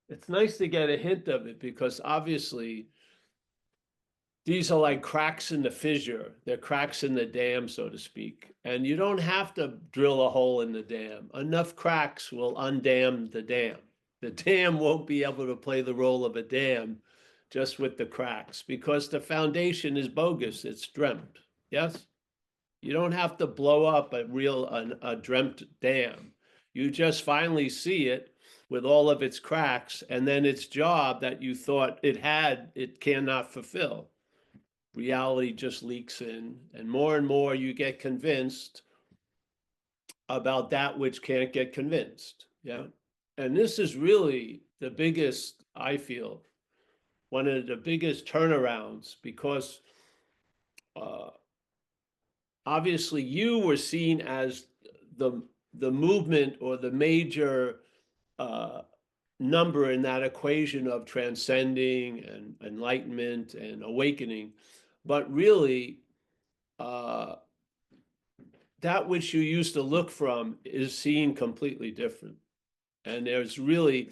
it's nice to get a hint of it because obviously these are like cracks in the fissure. They're cracks in the dam, so to speak. And you don't have to drill a hole in the dam. Enough cracks will undam the dam. The dam won't be able to play the role of a dam just with the cracks because the foundation is bogus. It's dreamt. Yes? You don't have to blow up a dreamt dam. You just finally see it with all of its cracks, and then its job that you thought it had, it cannot fulfill. Reality just leaks in, and more you get convinced about that which can't get convinced. Yeah. And this is really the biggest, I feel, one of the biggest turnarounds because uh, obviously you were seen as the the movement or the major uh, number in that equation of transcending and enlightenment and awakening, but really uh, that which you used to look from is seen completely different. And there's really,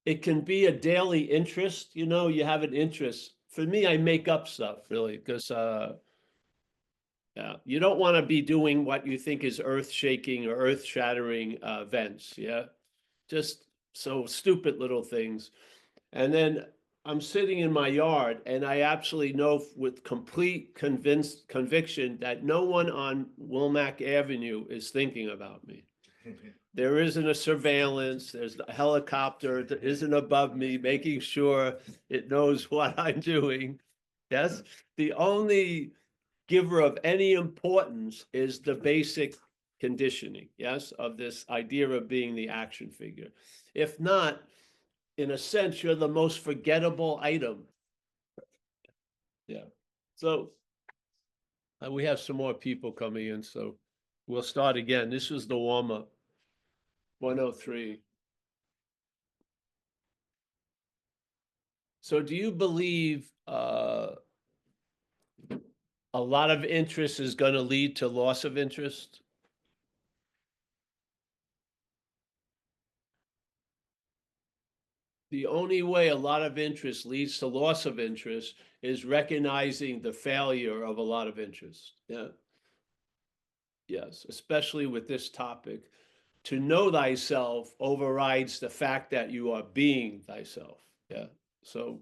it can be a daily interest, you know, you have an interest. For me, I make up stuff really, because yeah, you don't want to be doing what you think is earth-shaking or earth-shattering events, yeah? Just so stupid little things. And then I'm sitting in my yard and I absolutely know with complete conviction that no one on Wilmac Avenue is thinking about me. There isn't a surveillance, there's a helicopter that isn't above me, making sure it knows what I'm doing. Yes, the only giver of any importance is the basic conditioning, yes, of this idea of being the action figure. If not, in a sense, you're the most forgettable item. Yeah. So we have some more people coming in, so we'll start again. This is the warm-up. 103. So do you believe a lot of interest is going to lead to loss of interest? The only way a lot of interest leads to loss of interest is recognizing the failure of a lot of interest. Yeah. Yes, especially with this topic. To know thyself overrides the fact that you are being thyself. Yeah. So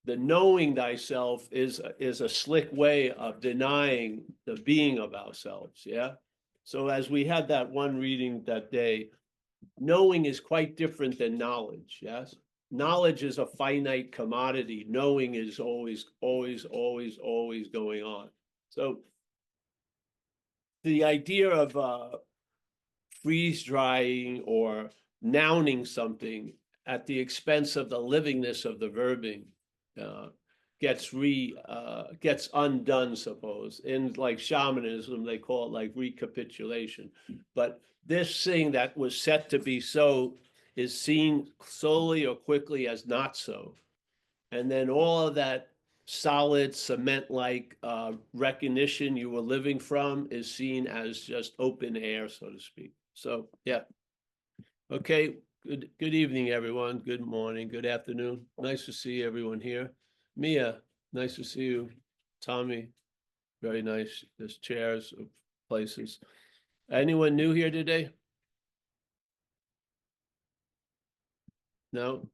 the knowing thyself is a slick way of denying the being of ourselves. Yeah. So as we had that one reading that day, knowing is quite different than knowledge. Yes. Knowledge is a finite commodity. Knowing is always going on. So the idea of freeze drying or nouning something at the expense of the livingness of the verbing uh, gets undone, suppose. In like shamanism, they call it like recapitulation. But this thing that was set to be so is seen slowly or quickly as not so. And then all of that solid cement-like recognition you were living from is seen as just open air, so to speak. So, yeah. Okay. Good evening, everyone. Good morning. Good afternoon. Nice to see everyone here. Mia, nice to see you. Tommy, very nice. There's chairs of places. Anyone new here today? No?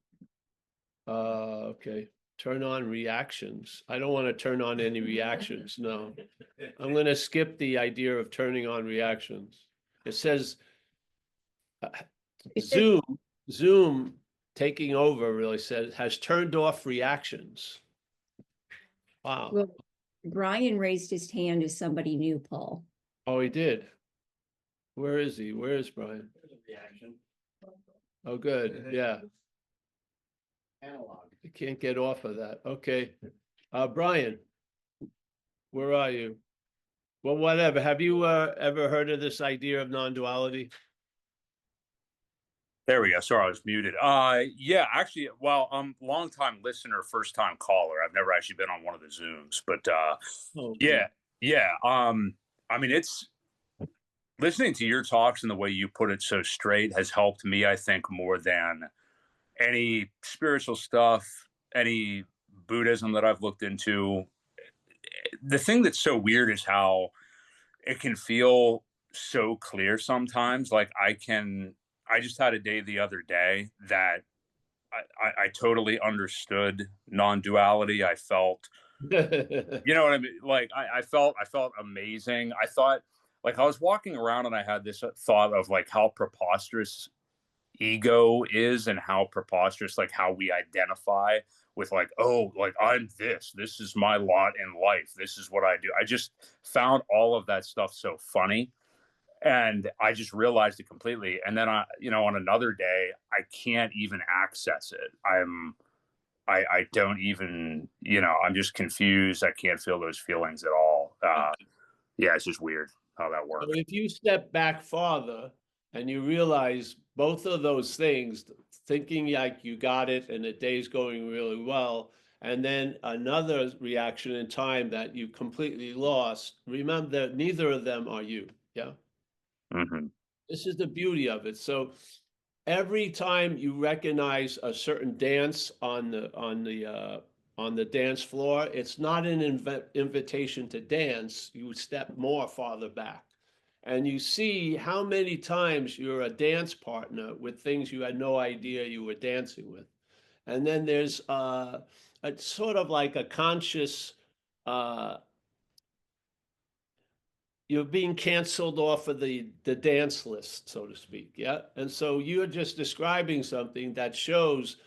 Okay. Turn on reactions. I don't want to turn on any reactions. No. I'm going to skip the idea of turning on reactions. It says Zoom, Zoom taking over really says has turned off reactions. Wow. Well, Brian raised his hand as somebody new, Paul. Oh, he did. Where is he? Where is Brian? Reaction. Oh, good. Yeah. Analog. You can't get off of that. Okay. Brian, where are you? Well, whatever. Have you ever heard of this idea of non-duality? There we go. Sorry, I was muted. Yeah, actually, well, long time listener, first time caller. I've never actually been on one of the Zooms, but Oh, yeah, yeah. I mean, it's listening to your talks and the way you put it so straight has helped me, I think, more than any spiritual stuff, any Buddhism that I've looked into. The thing that's so weird is how it can feel so clear sometimes. Like I just had a day the other day that I totally understood non-duality. I felt, you know what I mean? Like I felt amazing. I thought, like, I was walking around and I had this thought of like how preposterous ego is and how preposterous, like, how we identify with, like, oh, like, I'm this is my lot in life, this is what I do. I just found all of that stuff so funny, and I just realized it completely. And then on another day, I can't even access it. I don't even, I'm just confused. I can't feel those feelings at all. Yeah, it's just weird how that So works. if you step back farther and you realize both of those things, thinking like you got it and the day's going really well, and then another reaction in time that you completely lost, remember that neither of them are you. Yeah. Hmm. This is the beauty of it. So every time you recognize a certain dance on the dance floor, it's not an invitation to dance. You step more farther back, and you see how many times you're a dance partner with things you had no idea you were dancing with. And then there's a sort of like a conscious uh, you're being canceled off of the dance list, so to speak. Yeah. And so you're just describing something that shows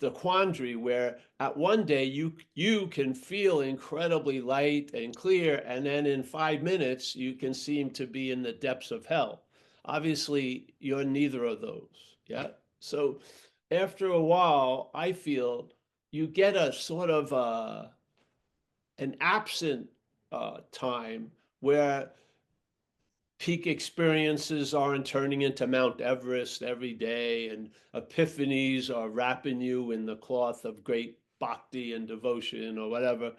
the quandary where at one day you can feel incredibly light and clear, and then in 5 minutes you can seem to be in the depths of hell. Obviously, you're neither of those. Yeah. So after a while, I feel you get a sort of an absent time where peak experiences aren't turning into Mount Everest every day, and epiphanies are wrapping you in the cloth of great bhakti and devotion or whatever.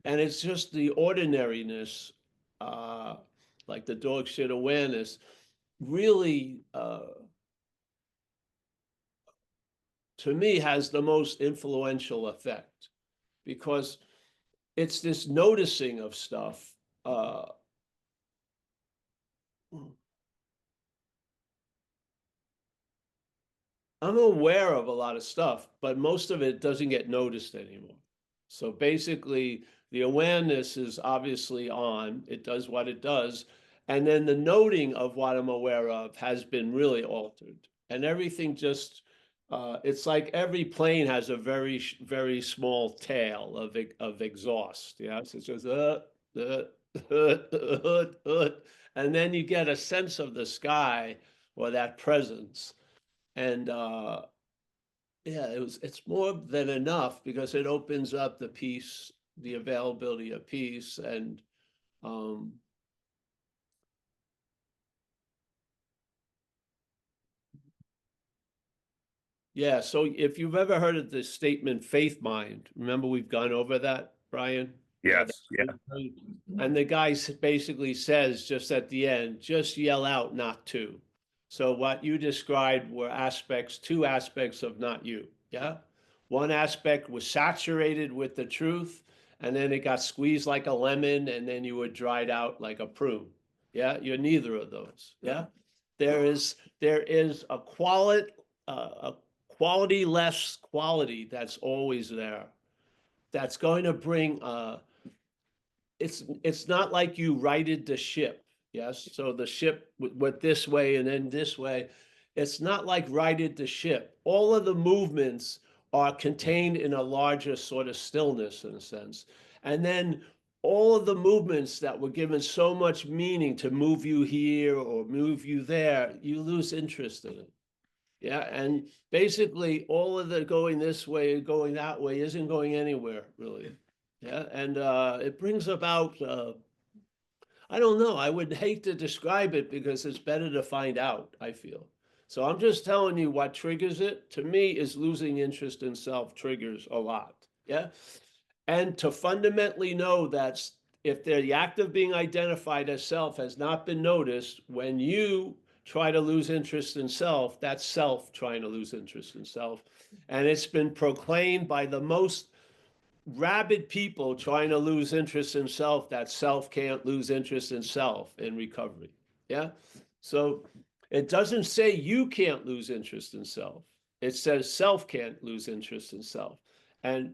And it's just the ordinariness, uh, like the dog shit awareness, really, to me, has the most influential effect because it's this noticing of stuff. Uh, I'm aware of a lot of stuff, but most of it doesn't get noticed anymore. So basically, the awareness is obviously on, it does what it does. And then the noting of what I'm aware of has been really altered. And everything just, it's like every plane has a very small tail of exhaust. Yeah. So it's just, and then you get a sense of the sky or that presence. And yeah, it's more than enough because it opens up the peace, the availability of peace. And um yeah, so if you've ever heard of the statement faith mind, remember we've gone over that, Brian? Yeah, Yes. Yeah. and the guy basically says just at the end, just yell out not to. So what you described were two aspects of not you. Yeah. One aspect was saturated with the truth, and then it got squeezed like a lemon, and then you were dried out like a prune. Yeah. You're neither of those. Yeah. There is a quality less quality that's always there. That's going to bring it's not like you righted the ship. Yes. So the ship went this way and then this way. It's not like righted the ship. All of the movements are contained in a larger sort of stillness in a sense. And then all of the movements that were given so much meaning to move you here or move you there, you lose interest in it. Yeah. And basically all of the going this way, going that way isn't going anywhere really. Yeah. And it brings about, I don't know, I would hate to describe it because it's better to find out, I feel. So I'm just telling you what triggers it. To me, is losing interest in self triggers a lot. Yeah. And to fundamentally know that if the act of being identified as self has not been noticed, when you try to lose interest in self, that's self trying to lose interest in self. And it's been proclaimed by the most rabid people trying to lose interest in self that self can't lose interest in self in recovery. Yeah. So it doesn't say you can't lose interest in self. It says self can't lose interest in self. And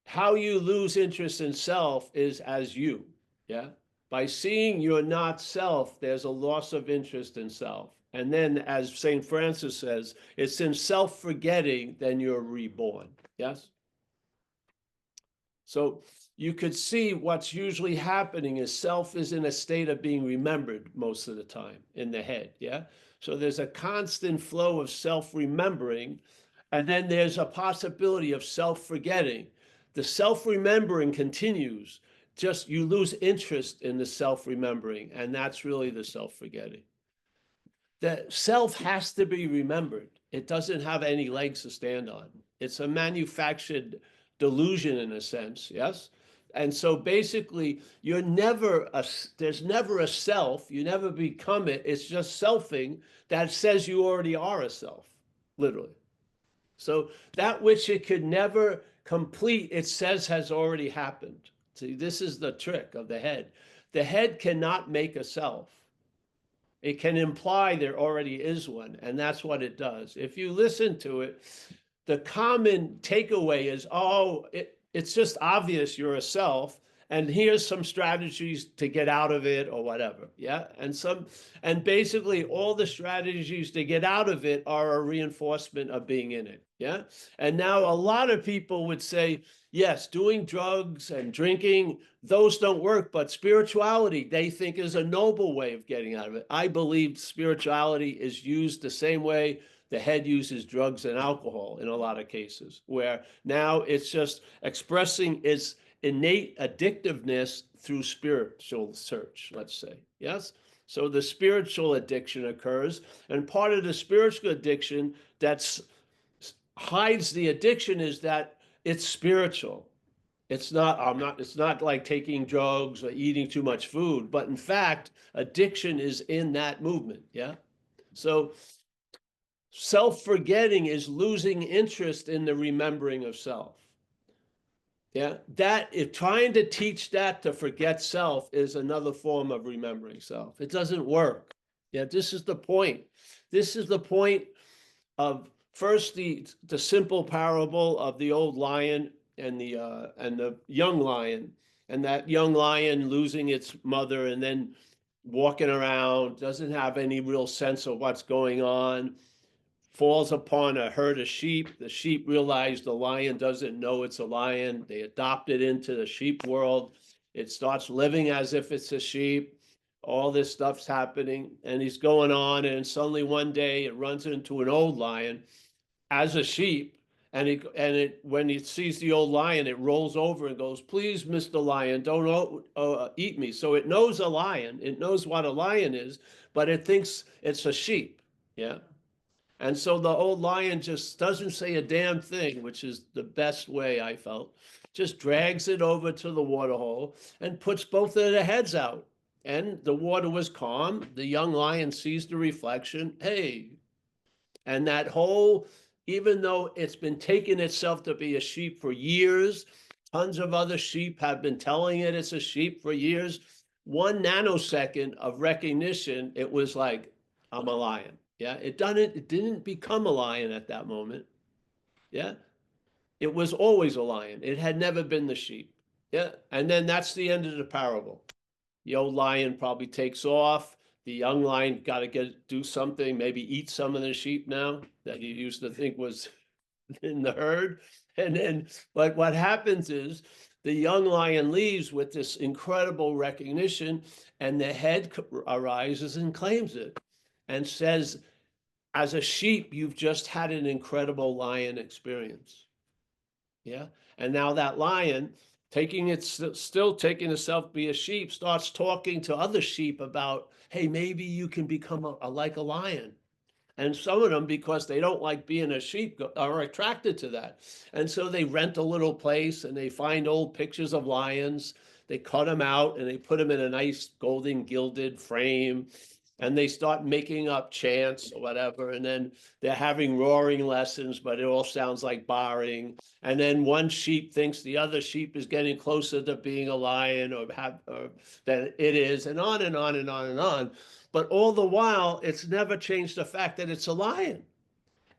how you lose interest in self is as you. Yeah. By seeing you're not self, there's a loss of interest in self. And then, as St. Francis says, it's in self-forgetting, then you're reborn. Yes? So you could see what's usually happening is self is in a state of being remembered most of the time in the head. Yeah. So there's a constant flow of self-remembering, and then there's a possibility of self-forgetting. The self-remembering continues, just you lose interest in the self-remembering, and that's really the self-forgetting. The self has to be remembered. It doesn't have any legs to stand on. It's a manufactured delusion in a sense, yes? And so basically, there's never a self, you never become it. It's just selfing that says you already are a self, literally. So that which it could never complete, it says has already happened. See, this is the trick of the head. The head cannot make a self. It can imply there already is one, and that's what it does. If you listen to it, the common takeaway is, oh, it's just obvious you're a self, and here's some strategies to get out of it or whatever. Yeah. And basically all the strategies to get out of it are a reinforcement of being in it. Yeah. And now a lot of people would say, yes, doing drugs and drinking, those don't work, but spirituality, they think, is a noble way of getting out of it. I believe spirituality is used the same way the head uses drugs and alcohol in a lot of cases, where now it's just expressing its innate addictiveness through spiritual search, let's say. Yes. So the spiritual addiction occurs, and part of the spiritual addiction that hides the addiction is that it's spiritual. It's not like taking drugs or eating too much food, but in fact, addiction is in that movement. Yeah. So self-forgetting is losing interest in the remembering of self. Yeah, if trying to teach that to forget self is another form of remembering self. It doesn't work. Yeah, this is the point. This is the point of first the simple parable of the old lion and the young lion, and that young lion losing its mother and then walking around, doesn't have any real sense of what's going on, falls upon a herd of sheep. The sheep realize the lion doesn't know it's a lion. They adopt it into the sheep world. It starts living as if it's a sheep. All this stuff's happening, and he's going on, and suddenly one day it runs into an old lion as a sheep, and when it sees the old lion, it rolls over and goes, "Please, Mr. Lion, don't eat me." So it knows a lion. It knows what a lion is, but it thinks it's a sheep. Yeah. And so the old lion just doesn't say a damn thing, which is the best way I felt. Just drags it over to the water hole and puts both of their heads out. And the water was calm. The young lion sees the reflection. Hey, and that whole, even though it's been taking itself to be a sheep for years, tons of other sheep have been telling it it's a sheep for years. 1 nanosecond of recognition, it was like, I'm a lion. Yeah, it didn't become a lion at that moment. Yeah, it was always a lion. It had never been the sheep. Yeah, and then that's the end of the parable. The old lion probably takes off. The young lion got to do something, maybe eat some of the sheep now that he used to think was in the herd. And then, like, what happens is the young lion leaves with this incredible recognition, and the head arises and claims it and says, as a sheep, you've just had an incredible lion experience. Yeah. And now that lion, still taking itself to be a sheep, starts talking to other sheep about, hey, maybe you can become like a lion. And some of them, because they don't like being a sheep, are attracted to that. And so they rent a little place and they find old pictures of lions. They cut them out and they put them in a nice golden gilded frame. and they start making up chants or whatever, and then they're having roaring lessons, but it all sounds like barring. And then one sheep thinks the other sheep is getting closer to being a lion or than it is, and on and on and on and on. But all the while, it's never changed the fact that it's a lion.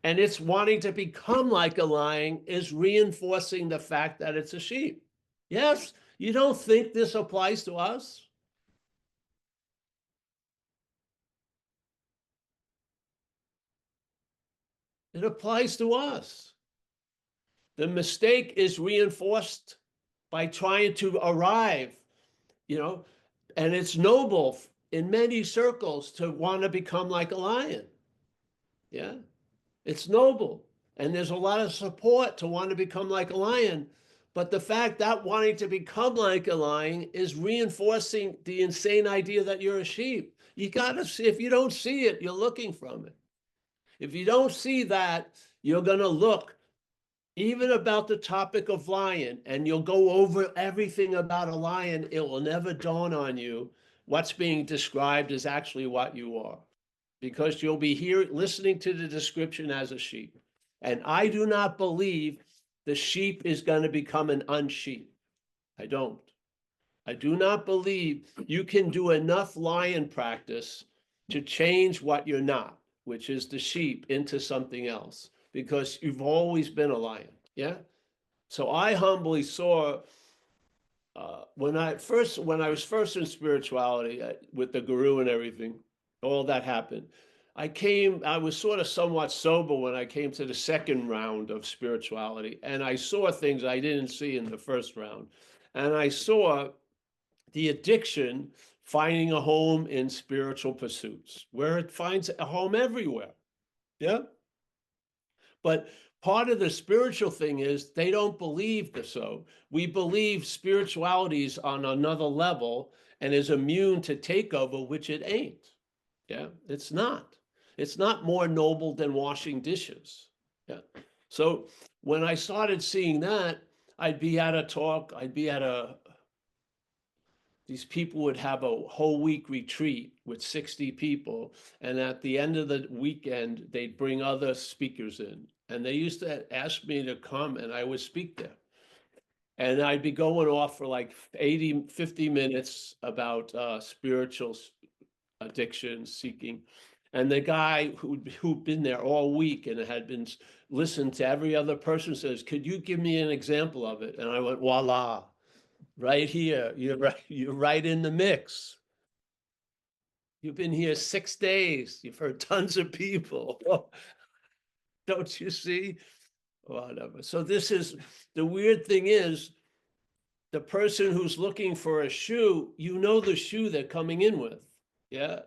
And it's wanting to become like a lion is reinforcing the fact that it's a sheep. Yes, you don't think this applies to us? It applies to us. The mistake is reinforced by trying to arrive, and it's noble in many circles to want to become like a lion. Yeah, it's noble. And there's a lot of support to want to become like a lion. But the fact that wanting to become like a lion is reinforcing the insane idea that you're a sheep. You got to see, if you don't see it, you're looking from it. If you don't see that, you're going to look even about the topic of lion, and you'll go over everything about a lion. It will never dawn on you what's being described is actually what you are, because you'll be here listening to the description as a sheep. And I do not believe the sheep is going to become an unsheep. I don't. I do not believe you can do enough lion practice to change what you're not, which is the sheep, into something else, because you've always been a lion. Yeah. So I humbly saw when I was first in spirituality with the guru and everything, all that happened. I was sort of somewhat sober when I came to the second round of spirituality, and I saw things I didn't see in the first round. And I saw the addiction finding a home in spiritual pursuits, where it finds a home everywhere. Yeah. But part of the spiritual thing is they don't believe so. We believe spirituality is on another level and is immune to takeover, which it ain't. Yeah, it's not. It's not more noble than washing dishes. Yeah. So when I started seeing that, I'd be at a talk, these people would have a whole week retreat with 60 people. And at the end of the weekend, they'd bring other speakers in. And they used to ask me to come, and I would speak there. And I'd be going off for like 50 minutes about spiritual addiction, seeking. And the guy who'd been there all week and had been listened to every other person says, "Could you give me an example of it?" And I went, voila, right here. You're right in the mix. You've been here 6 days. You've heard tons of people. Don't you see? Whatever. So this is, the weird thing is, the person who's looking for a shoe, the shoe they're coming in with. Yeah.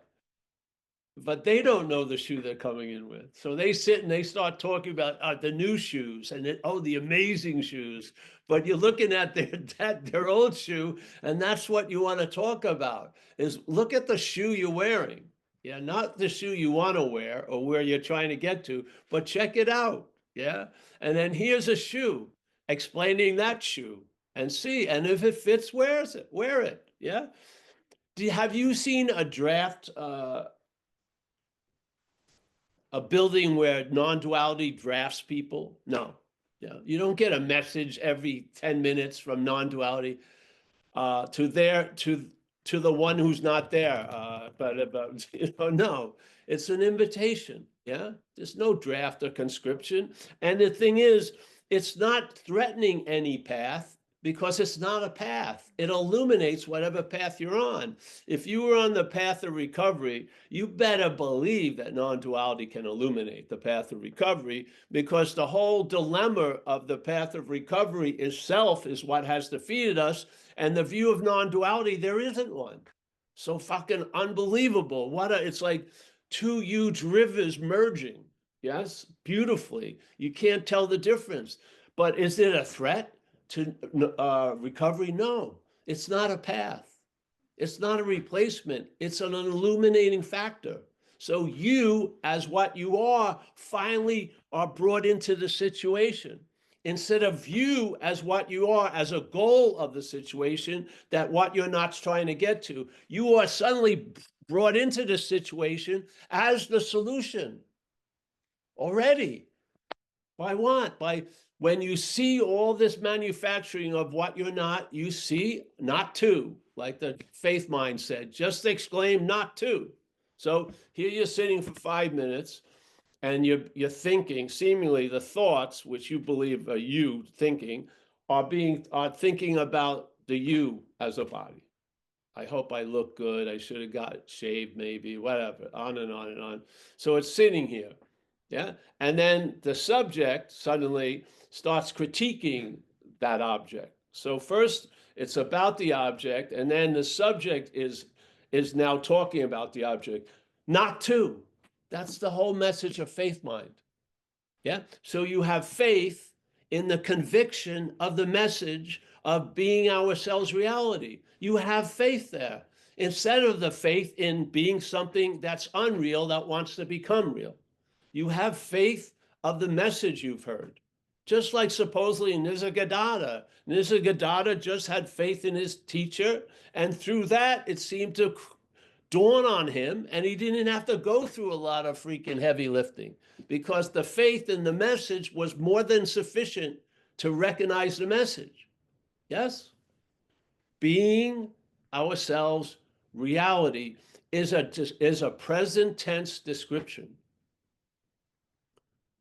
But they don't know the shoe they're coming in with. So they sit and they start talking about the new shoes and the amazing shoes. But you're looking at their old shoe, and that's what you want to talk about, is look at the shoe you're wearing. Yeah, not the shoe you want to wear or where you're trying to get to, but check it out. Yeah. And then here's a shoe, explaining that shoe, and see. And if it fits, wear it. Yeah. Have you seen a draft, a building where non-duality drafts people? No. Yeah. You don't get a message every 10 minutes from non-duality to the one who's not there. No, it's an invitation. Yeah. There's no draft or conscription. And the thing is, it's not threatening any path, because it's not a path. It illuminates whatever path you're on. If you were on the path of recovery, you better believe that non-duality can illuminate the path of recovery, because the whole dilemma of the path of recovery is self is what has defeated us. And the view of non-duality, there isn't one. So fucking unbelievable. It's like two huge rivers merging. Yes, beautifully. You can't tell the difference. But is it a threat to recovery? No, it's not a path. It's not a replacement. It's an illuminating factor. So you, as what you are, finally are brought into the situation. Instead of you as what you are, as a goal of the situation, that what you're not trying to get to, you are suddenly brought into the situation as the solution already. By what? By when you see all this manufacturing of what you're not, you see not to, like the faith mind said, just exclaim not to. So here you're sitting for 5 minutes and you're thinking, seemingly the thoughts, which you believe are you thinking, are thinking about the you as a body. I hope I look good. I should have got shaved, maybe, whatever, on and on and on. So it's sitting here. Yeah. And then the subject suddenly starts critiquing that object. So first it's about the object, and then the subject is now talking about the object. Not to. That's the whole message of faith mind. Yeah. So you have faith in the conviction of the message of being ourselves reality. You have faith there instead of the faith in being something that's unreal that wants to become real. You have faith of the message you've heard. Just like supposedly Nisargadatta. Nisargadatta just had faith in his teacher, and through that it seemed to dawn on him, and he didn't have to go through a lot of freaking heavy lifting because the faith in the message was more than sufficient to recognize the message. Yes? Being ourselves reality is a present tense description.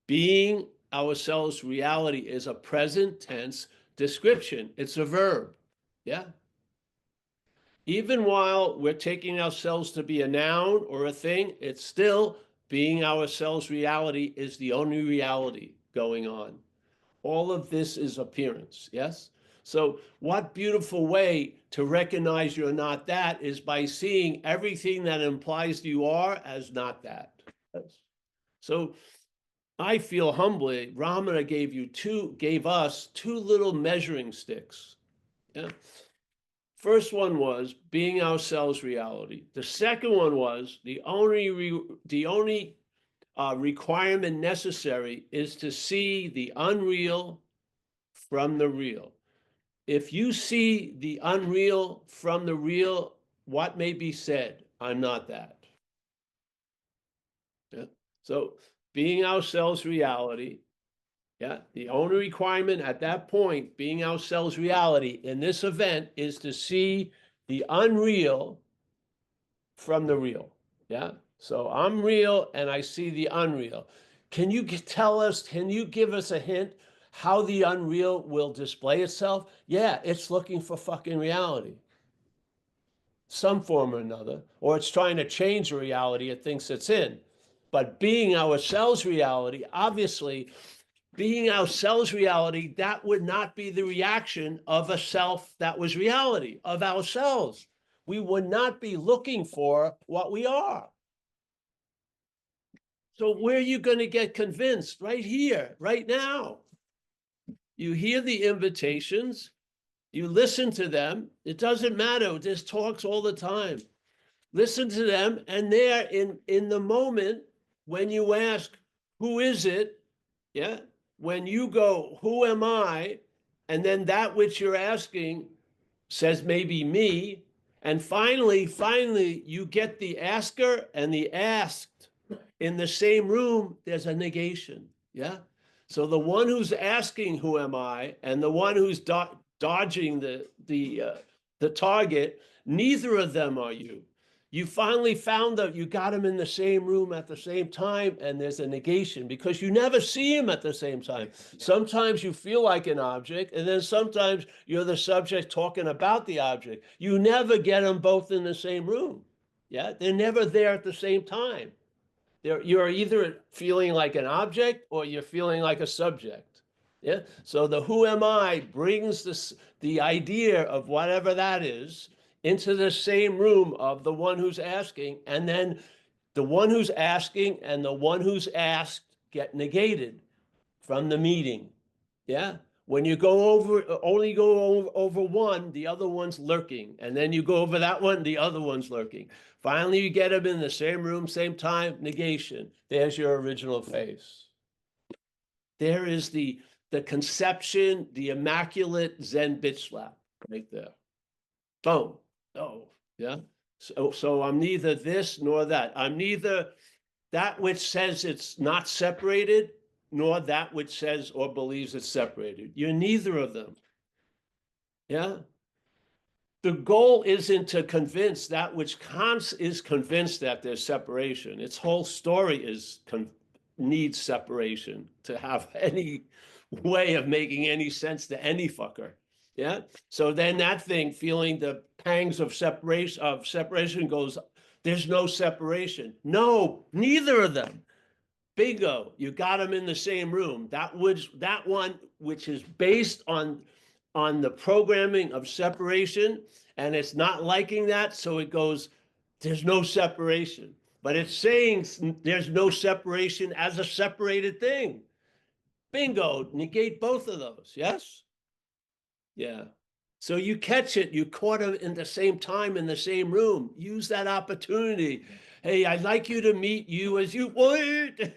Being ourselves reality is a present tense description. It's a verb. Yeah. Even while we're taking ourselves to be a noun or a thing, it's still being ourselves reality is the only reality going on. All of this is appearance. Yes. So what beautiful way to recognize you're not that is by seeing everything that implies you are as not that. So I feel humbly, Ramana gave us two little measuring sticks. Yeah. First one was being ourselves reality. The second one was the only requirement necessary is to see the unreal from the real. If you see the unreal from the real, what may be said? I'm not that. Yeah. So being ourselves reality. Yeah, the only requirement at that point, being ourselves reality in this event, is to see the unreal from the real. Yeah, so I'm real and I see the unreal. Can you tell us, can you give us a hint how the unreal will display itself? Yeah, it's looking for fucking reality, some form or another, or it's trying to change the reality it thinks it's in. But being ourselves reality, obviously, being ourselves reality, that would not be the reaction of a self that was reality, of ourselves. We would not be looking for what we are. So where are you going to get convinced? Right here, right now. You hear the invitations, you listen to them. It doesn't matter. There's talks all the time. Listen to them, and there in the moment when you ask, who is it? Yeah. When you go, who am I? And then that which you're asking says maybe me. And finally, you get the asker and the asked in the same room, there's a negation. Yeah. So the one who's asking, who am I? And the one who's dodging the target, neither of them are you. You finally found that you got them in the same room at the same time, and there's a negation because you never see them at the same time. Sometimes you feel like an object, and then sometimes you're the subject talking about the object. You never get them both in the same room. Yeah, they're never there at the same time. You're either feeling like an object or you're feeling like a subject. Yeah. So the who am I brings the idea of whatever that is into the same room of the one who's asking, and then the one who's asking and the one who's asked get negated from the meeting. Yeah. When you only go over one, the other one's lurking. And then you go over that one, the other one's lurking. Finally, you get them in the same room, same time, negation. There's your original face. There is the conception, the immaculate Zen bitch slap right there. Boom. Oh, yeah. So I'm neither this nor that. I'm neither that which says it's not separated, nor that which says or believes it's separated. You're neither of them. Yeah. The goal isn't to convince that which is convinced that there's separation. Its whole story needs separation to have any way of making any sense to any fucker. Yeah. So then that thing, feeling the pangs of separation goes, there's no separation. No, neither of them. Bingo, you got them in the same room. That one which is based on the programming of separation, and it's not liking that, so it goes, there's no separation. But it's saying there's no separation as a separated thing. Bingo, negate both of those, yes? Yeah. So you catch it, you caught it in the same time in the same room. Use that opportunity. Hey, I'd like you to meet you as you would.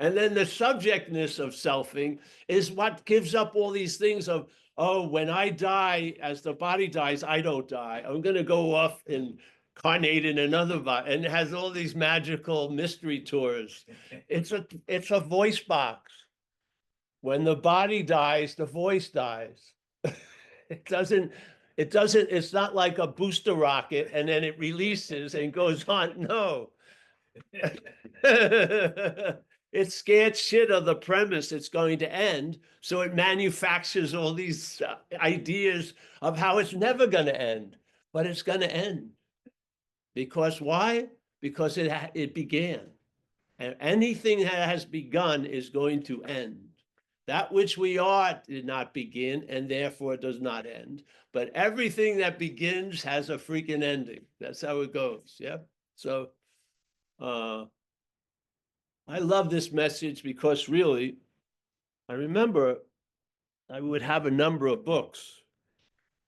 And then the subjectness of selfing is what gives up all these things of, oh, when I die, as the body dies, I don't die. I'm going to go off and incarnate in another body. And it has all these magical mystery tours. It's a voice box. When the body dies, the voice dies. It's not like a booster rocket and then it releases and goes on. No. It's scared shit of the premise it's going to end. So it manufactures all these ideas of how it's never going to end, but it's going to end. Because why? Because it began. And anything that has begun is going to end. That which we are did not begin and therefore does not end. But everything that begins has a freaking ending. That's how it goes. Yeah. So I love this message because really, I remember I would have a number of books.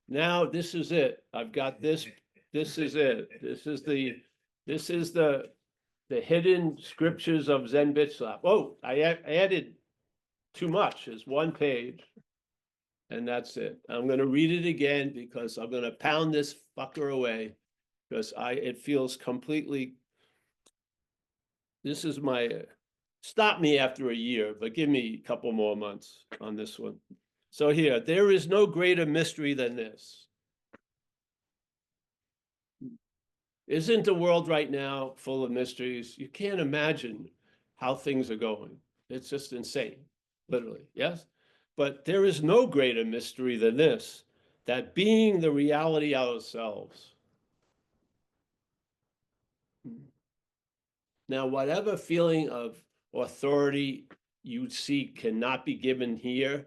Now this is it. I've got this. This is it. This is the hidden scriptures of Zen Bitslap. Oh, I added too much. It's one page. And that's it. I'm going to read it again because I'm going to pound this fucker away because it feels completely. This is stop me after a year, but give me a couple more months on this one. So here, there is no greater mystery than this. Isn't the world right now full of mysteries? You can't imagine how things are going. It's just insane, literally, yes? But there is no greater mystery than this, that being the reality ourselves. Now, whatever feeling of authority you seek cannot be given here,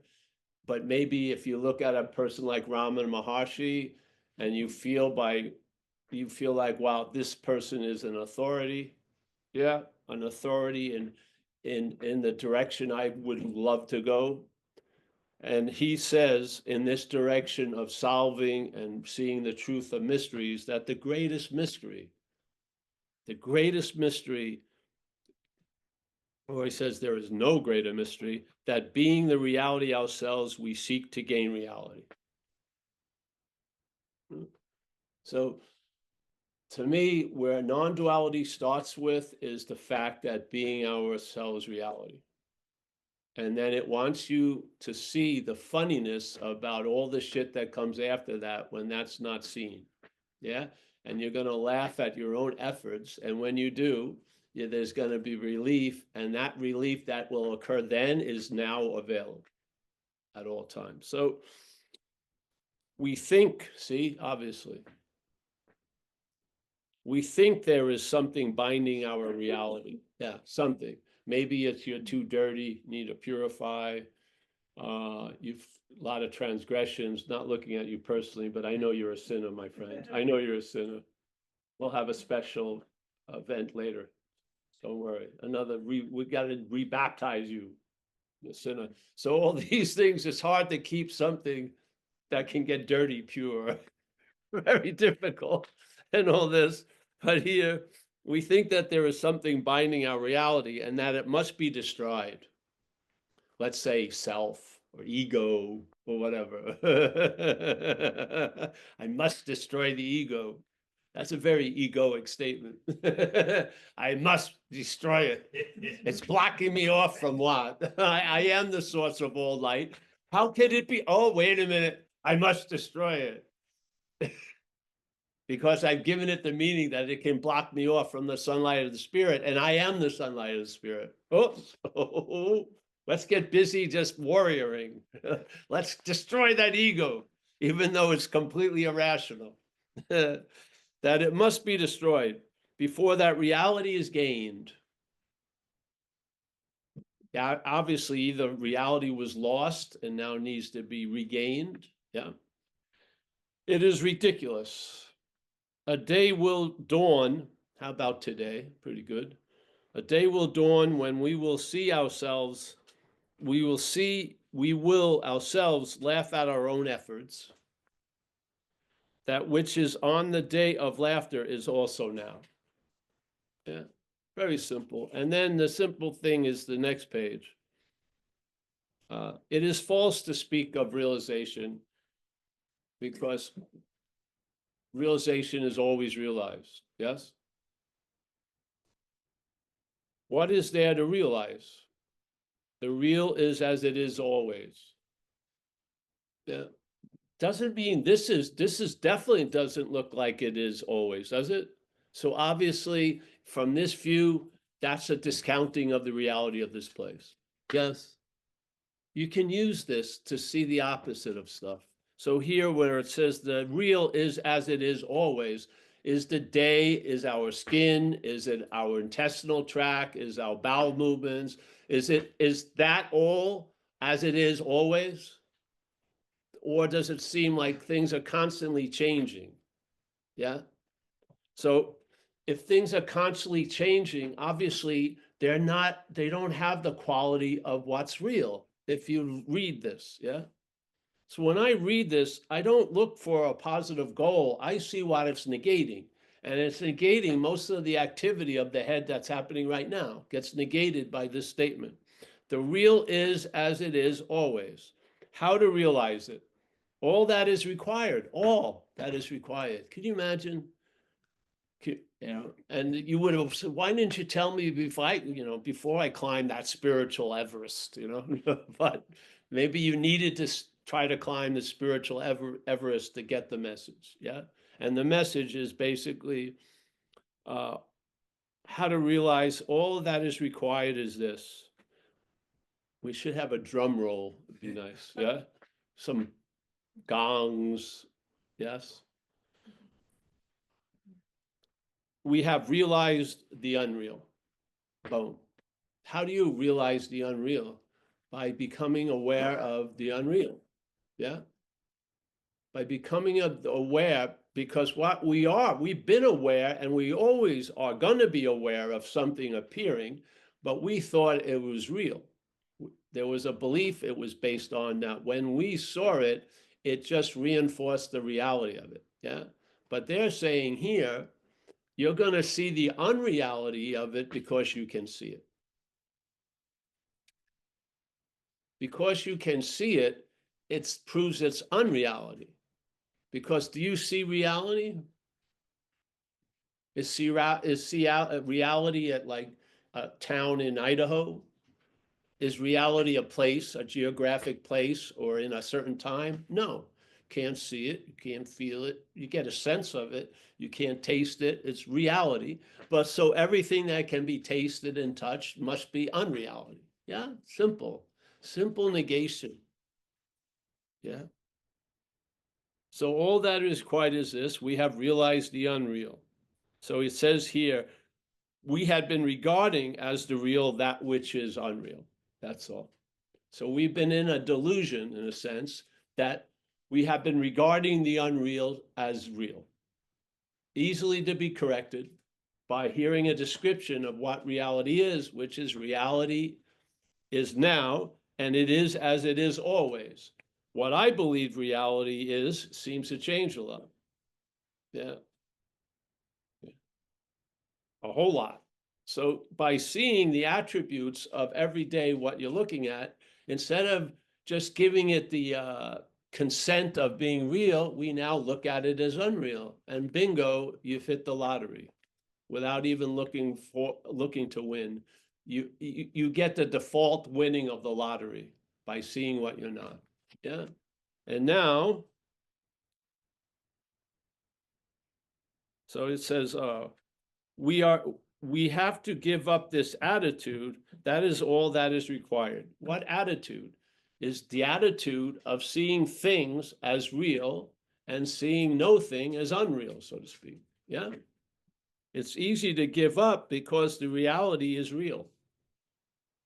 but maybe if you look at a person like Ramana Maharshi and you feel like, wow, this person is an authority. Yeah, an authority in the direction I would love to go. And he says in this direction of solving and seeing the truth of mysteries, that the greatest mystery, or he says there is no greater mystery, that being the reality ourselves, we seek to gain reality. So to me, where non-duality starts with is the fact that being ourselves reality. And then it wants you to see the funniness about all the shit that comes after that when that's not seen. Yeah. And you're going to laugh at your own efforts. And when you do, there's going to be relief. And that relief that will occur then is now available at all times. So we think, see, obviously, we think there is something binding our reality. Yeah, something. Maybe it's you're too dirty, need to purify. You've a lot of transgressions, not looking at you personally, but I know you're a sinner, my friend. I know you're a sinner. We'll have a special event later. Don't worry. We got to rebaptize you, the sinner. So all these things, it's hard to keep something that can get dirty pure. Very difficult and all this. But here, we think that there is something binding our reality and that it must be destroyed. let's say self or ego or whatever. I must destroy the ego. That's a very egoic statement. I must destroy it. It's blocking me off from what? I am the source of all light. How could it be? Oh, wait a minute. I must destroy it. Because I've given it the meaning that it can block me off from the sunlight of the spirit, and I am the sunlight of the spirit. Oh, let's get busy just warrioring. Let's destroy that ego, even though it's completely irrational. That it must be destroyed before that reality is gained. Yeah, obviously, either reality was lost and now needs to be regained. Yeah. It is ridiculous. A day will dawn. How about today? Pretty good. A day will dawn when we will see ourselves, we will ourselves laugh at our own efforts. That which is on the day of laughter is also now. Yeah, very simple. And then the simple thing is the next page. It is false to speak of realization because realization is always realized. Yes? What is there to realize? The real is as it is always. Yeah. Doesn't mean this is definitely doesn't look like it is always, does it? So obviously, from this view, that's a discounting of the reality of this place. Yes. You can use this to see the opposite of stuff. So here where it says the real is as it is always, is the day, is our skin, is it our intestinal tract, is our bowel movements, is that all as it is always? Or does it seem like things are constantly changing? Yeah. So if things are constantly changing, obviously they don't have the quality of what's real. If you read this, yeah. So when I read this, I don't look for a positive goal. I see what it's negating. And it's negating most of the activity of the head that's happening right now, gets negated by this statement. The real is as it is always. How to realize it? All that is required. All that is required. Can you imagine? And you would have said, why didn't you tell me before I climbed that spiritual Everest, but maybe you needed to try to climb the spiritual Everest to get the message. Yeah. And the message is basically how to realize all that is required is this. We should have a drum roll. It'd be nice. Yeah. Some gongs. Yes. We have realized the unreal. Boom. How do you realize the unreal? By becoming aware of the unreal. Yeah. By becoming aware, because what we've been aware and we always are going to be aware of something appearing, but we thought it was real. There was a belief it was based on that. When we saw it, it just reinforced the reality of it. Yeah. But they're saying here, you're going to see the unreality of it because you can see it. Because you can see it, it proves its unreality. Because do you see reality? Is reality at like a town in Idaho? Is reality a place, a geographic place, or in a certain time? No. Can't see it, you can't feel it, you get a sense of it, you can't taste it, it's reality. But so everything that can be tasted and touched must be unreality. Yeah, simple negation. Yeah. So all that is quite is this, we have realized the unreal. So it says here, we had been regarding as the real that which is unreal. That's all. So we've been in a delusion, in a sense, that we have been regarding the unreal as real. Easily to be corrected by hearing a description of what reality is, which is reality is now, and it is as it is always. What I believe reality is seems to change a lot. Yeah. A whole lot. So by seeing the attributes of every day, what you're looking at, Instead of just giving it the consent of being real, we now look at it as unreal. And bingo, you've hit the lottery without even looking to win. You get the default winning of the lottery by seeing what you're not. Yeah. And now, so it says, we have to give up this attitude. That is all that is required. What attitude? Is the attitude of seeing things as real and seeing no thing as unreal, so to speak. Yeah. It's easy to give up because the reality is real.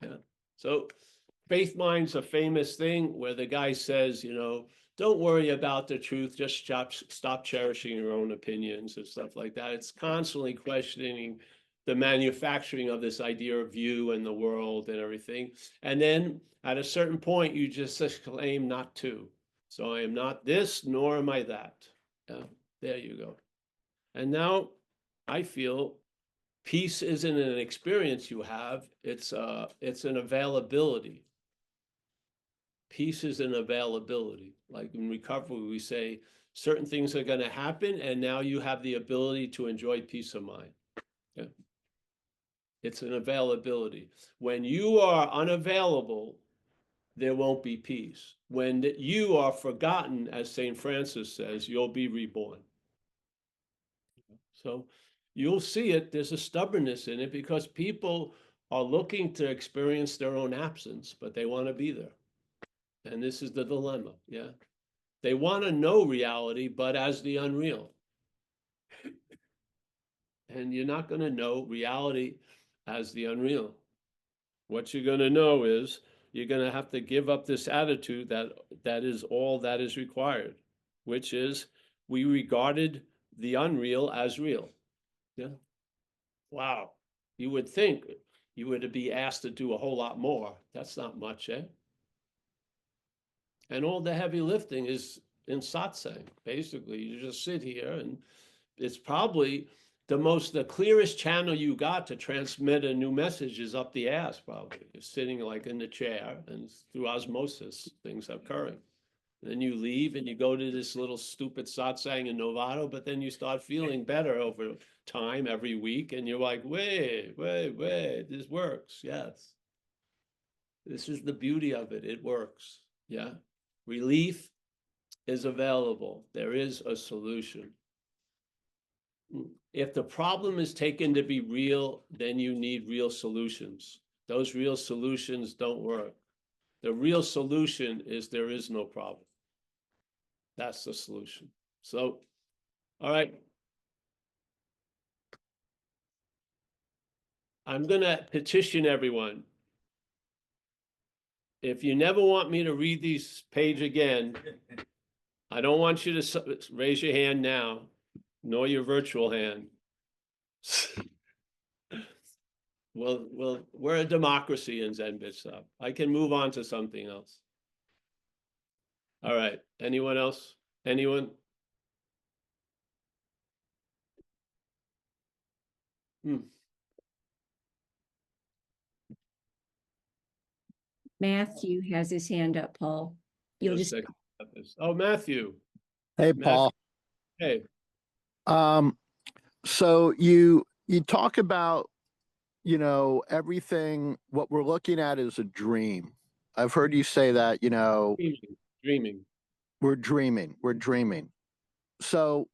Yeah. So faith mind's a famous thing where the guy says, don't worry about the truth, just stop cherishing your own opinions and stuff like that. It's constantly questioning the manufacturing of this idea of you and the world and everything. And then at a certain point, you just claim not to. So I am not this, nor am I that. Yeah, there you go. And now I feel peace isn't an experience you have, it's an availability. Peace is an availability. Like in recovery, we say certain things are going to happen, and now you have the ability to enjoy peace of mind. Yeah. It's an availability. When you are unavailable, there won't be peace. When you are forgotten, as St. Francis says, you'll be reborn. So you'll see it, there's a stubbornness in it because people are looking to experience their own absence, but they want to be there. And this is the dilemma, yeah. They want to know reality, but as the unreal. And you're not going to know reality as the unreal. What you're going to know is you're going to have to give up this attitude that is all that is required, which is we regarded the unreal as real. Yeah. Wow. You would think you would be asked to do a whole lot more. That's not much, eh? And all the heavy lifting is in satsang. Basically, you just sit here and it's probably the clearest channel you got to transmit a new message is up the ass, probably. You're sitting like in the chair and through osmosis, things are occurring. Then you leave and you go to this little stupid satsang in Novato, but then you start feeling better over time every week. And you're like, wait, this works. Yes. This is the beauty of it. It works. Yeah. Relief is available. There is a solution. If the problem is taken to be real, then you need real solutions. Those real solutions don't work. The real solution is there is no problem. That's the solution. So, all right. I'm going to petition everyone. If you never want me to read these page again, I don't want you to raise your hand now, nor your virtual hand. Well, we're a democracy in Zen Bitch Stop. I can move on to something else. All right. Anyone else? Anyone? Matthew has his hand up, Paul. You'll just, Oh, Matthew. Hey, Matthew. Paul. Hey. So you talk about, everything, what we're looking at is a dream. I've heard you say that, Dreaming. we're dreaming. So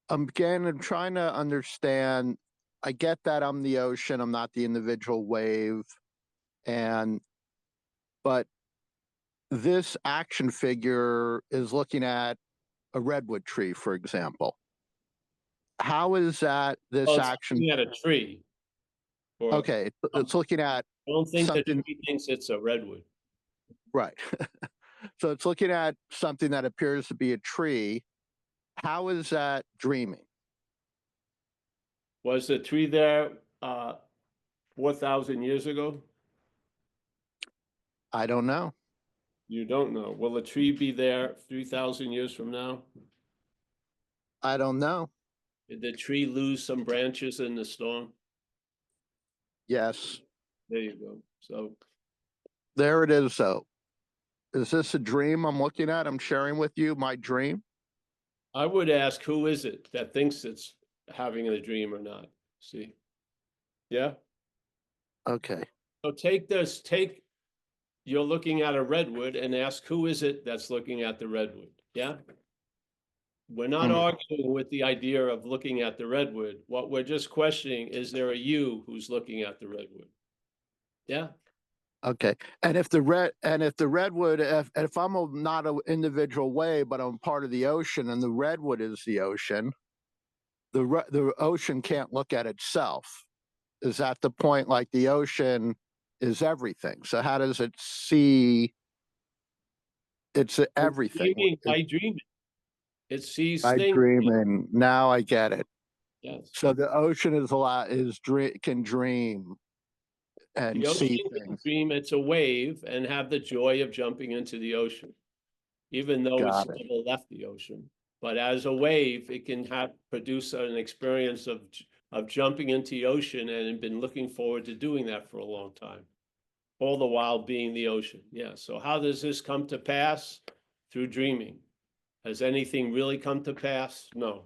again, I'm trying to understand. I get that I'm the ocean, I'm not the individual wave. But this action figure is looking at a redwood tree, for example. How is that this action? Looking at a tree. Okay, it's looking at I don't think something. the tree thinks it's a redwood. Right. So it's looking at something that appears to be a tree. How is that dreaming? Was the tree there 4,000 years ago? I don't know. You don't know. Will the tree be there 3,000 years from now? I don't know. Did the tree lose some branches in the storm? Yes. There you go. So There it is, though. Is this a dream I'm looking at? I'm sharing with you my dream? I would ask, who is it that thinks it's having a dream or not? See? Yeah? Okay. So you're looking at a redwood and ask, who is it that's looking at the redwood? Yeah? We're not Mhm. arguing with the idea of looking at the redwood. What we're just questioning, is there a you who's looking at the redwood? Yeah? Okay. And if the redwood, if I'm not an individual wave, but I'm part of the ocean, and the redwood is the ocean, the ocean can't look at itself. Is that the point? Like the ocean is everything. So how does it see? It's everything. By dreaming. It sees By things. dreaming. Now I get it. Yes. So the ocean is can dream and The ocean see can things. dream it's a wave and have the joy of jumping into the ocean, even though it's Got it. never left the ocean. But as a wave, it can produce an experience of jumping into the ocean, and been looking forward to doing that for a long time, all the while being the ocean. Yeah. So how does this come to pass? Through dreaming. Has anything really come to pass? No.